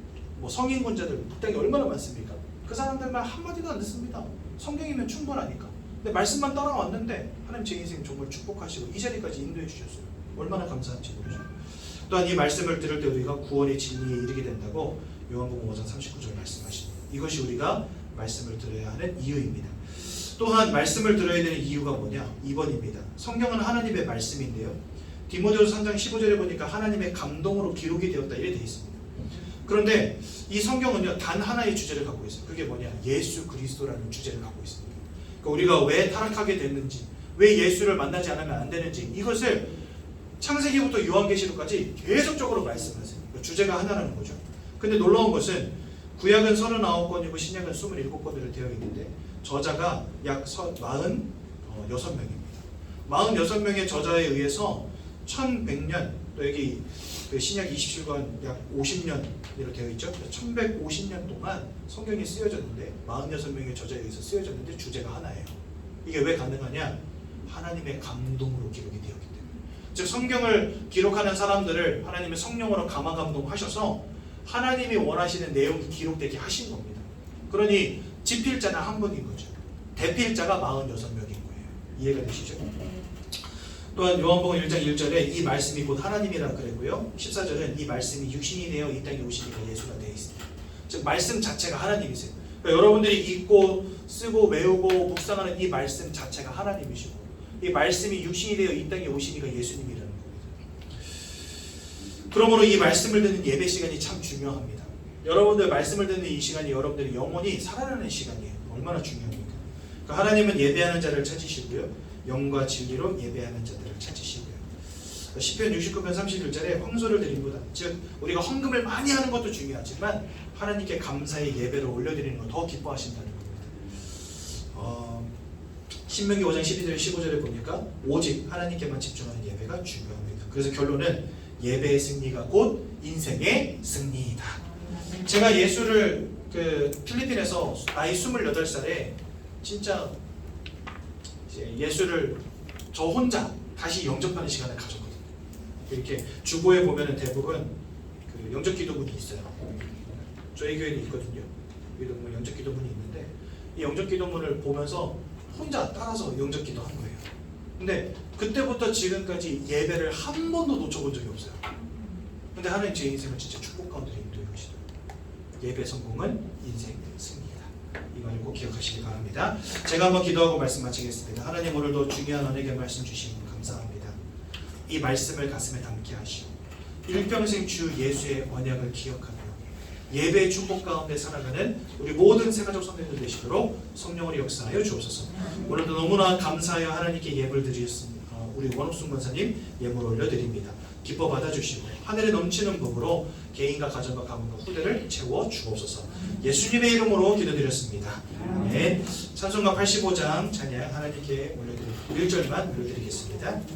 성인군자들 북당이 얼마나 많습니까? 그 사람들 말 한마디도 안 듣습니다. 성경이면 충분하니까. 근데 말씀만 따라왔는데 하나님 제 인생 정말 축복하시고 이 자리까지 인도해 주셨어요. 얼마나 감사한지 모르죠. 또한 이 말씀을 들을 때 우리가 구원의 진리에 이르게 된다고 요한복음 5장 39절 말씀하십니다. 이것이 우리가 말씀을 들어야 하는 이유입니다. 또한 말씀을 들어야 되는 이유가 뭐냐? 2번입니다. 성경은 하나님의 말씀인데요. 디모데후서 3장 15절에 보니까 하나님의 감동으로 기록이 되었다 이렇게 되어 있습니다. 그런데 이 성경은요, 단 하나의 주제를 갖고 있어요. 그게 뭐냐? 예수 그리스도라는 주제를 갖고 있습니다. 그러니까 우리가 왜 타락하게 됐는지, 왜 예수를 만나지 않으면 안 되는지, 이것을 창세기부터 요한계시록까지 계속적으로 말씀하세요. 그러니까 주제가 하나라는 거죠. 근데 놀라운 것은 구약은 39권이고 신약은 27권으로 되어 있는데 저자가 약 46명입니다. 46명의 저자에 의해서 1100년, 또 여기 그 신약 27권 약 50년으로 되어 있죠. 1150년 동안 성경이 쓰여졌는데 46명의 저자에 의해서 쓰여졌는데 주제가 하나예요. 이게 왜 가능하냐? 하나님의 감동으로 기록이 되었기 때문에. 즉 성경을 기록하는 사람들을 하나님의 성령으로 감화 감동하셔서 하나님이 원하시는 내용이 기록되게 하신 겁니다. 그러니 집필자는 한 분인 거죠. 대필자가 46명인 거예요. 이해가 되시죠? 또한 요한복음 1장 1절에 이 말씀이 곧 하나님이라 그랬고요. 14절은 이 말씀이 육신이 되어 이 땅에 오시니까 예수가 되어 있습니다. 즉 말씀 자체가 하나님이세요. 그러니까 여러분들이 읽고 쓰고 외우고 묵상하는 이 말씀 자체가 하나님이시고 이 말씀이 육신이 되어 이 땅에 오시니까 예수님이라는 겁니다. 그러므로 이 말씀을 듣는 예배 시간이 참 중요합니다. 여러분들 말씀을 듣는 이 시간이 여러분들의 영혼이 살아나는 시간이에요. 얼마나 중요합니까? 그러니까 하나님은 예배하는 자를 찾으시고요. 영과 진리로 예배하는 자들을 찾으시고요. 시편 69편 31절에 황소를 드림보다, 즉 우리가 헌금을 많이 하는 것도 중요하지만 하나님께 감사의 예배를 올려드리는 것 더 기뻐하신다는 겁니다. 신명기 5장 12절 15절에 보니까 오직 하나님께만 집중하는 예배가 중요합니다. 그래서 결론은 예배의 승리가 곧 인생의 승리이다. 제가 예수를 필리핀에서 나이 28살에 진짜 이제 예수를 저 혼자 다시 영접하는 시간을 가졌거든요. 이렇게 주보에 보면은 대부분 그 영접 기도문이 있어요. 저희 교회는 있거든요. 여기도 뭐 영접 기도문이 있는데 이 영접 기도문을 보면서 혼자 따라서 영접 기도한 거예요. 근데 그때부터 지금까지 예배를 한 번도 놓쳐본 적이 없어요. 근데 하나님 제 인생을 진짜 축복 가운데 인도해 주시더라고요. 예배 성공은 인생의 승리이다. 이걸 꼭 기억하시기 바랍니다. 제가 한번 기도하고 말씀 마치겠습니다. 하나님, 오늘도 중요한 언약의 말씀 주시니 감사합니다. 이 말씀을 가슴에 담게 하시오. 일평생 주 예수의 언약을 기억하며 예배의 축복 가운데 살아가는 우리 모든 세가족 성도님들 되시도록 성령으로 역사하여 주옵소서. 오늘도 너무나 감사하여 하나님께 예배를 드리셨습니다. 우리 원옥순 권사님 예물 올려드립니다. 기뻐 받아주시고 하늘에 넘치는 복으로 개인과 가정과 가문과 후대를 채워 주옵소서. 예수님의 이름으로 기도드렸습니다. 아멘. 찬송가 85장 찬양 하나님께 올려드리고 1절만 올려드리겠습니다.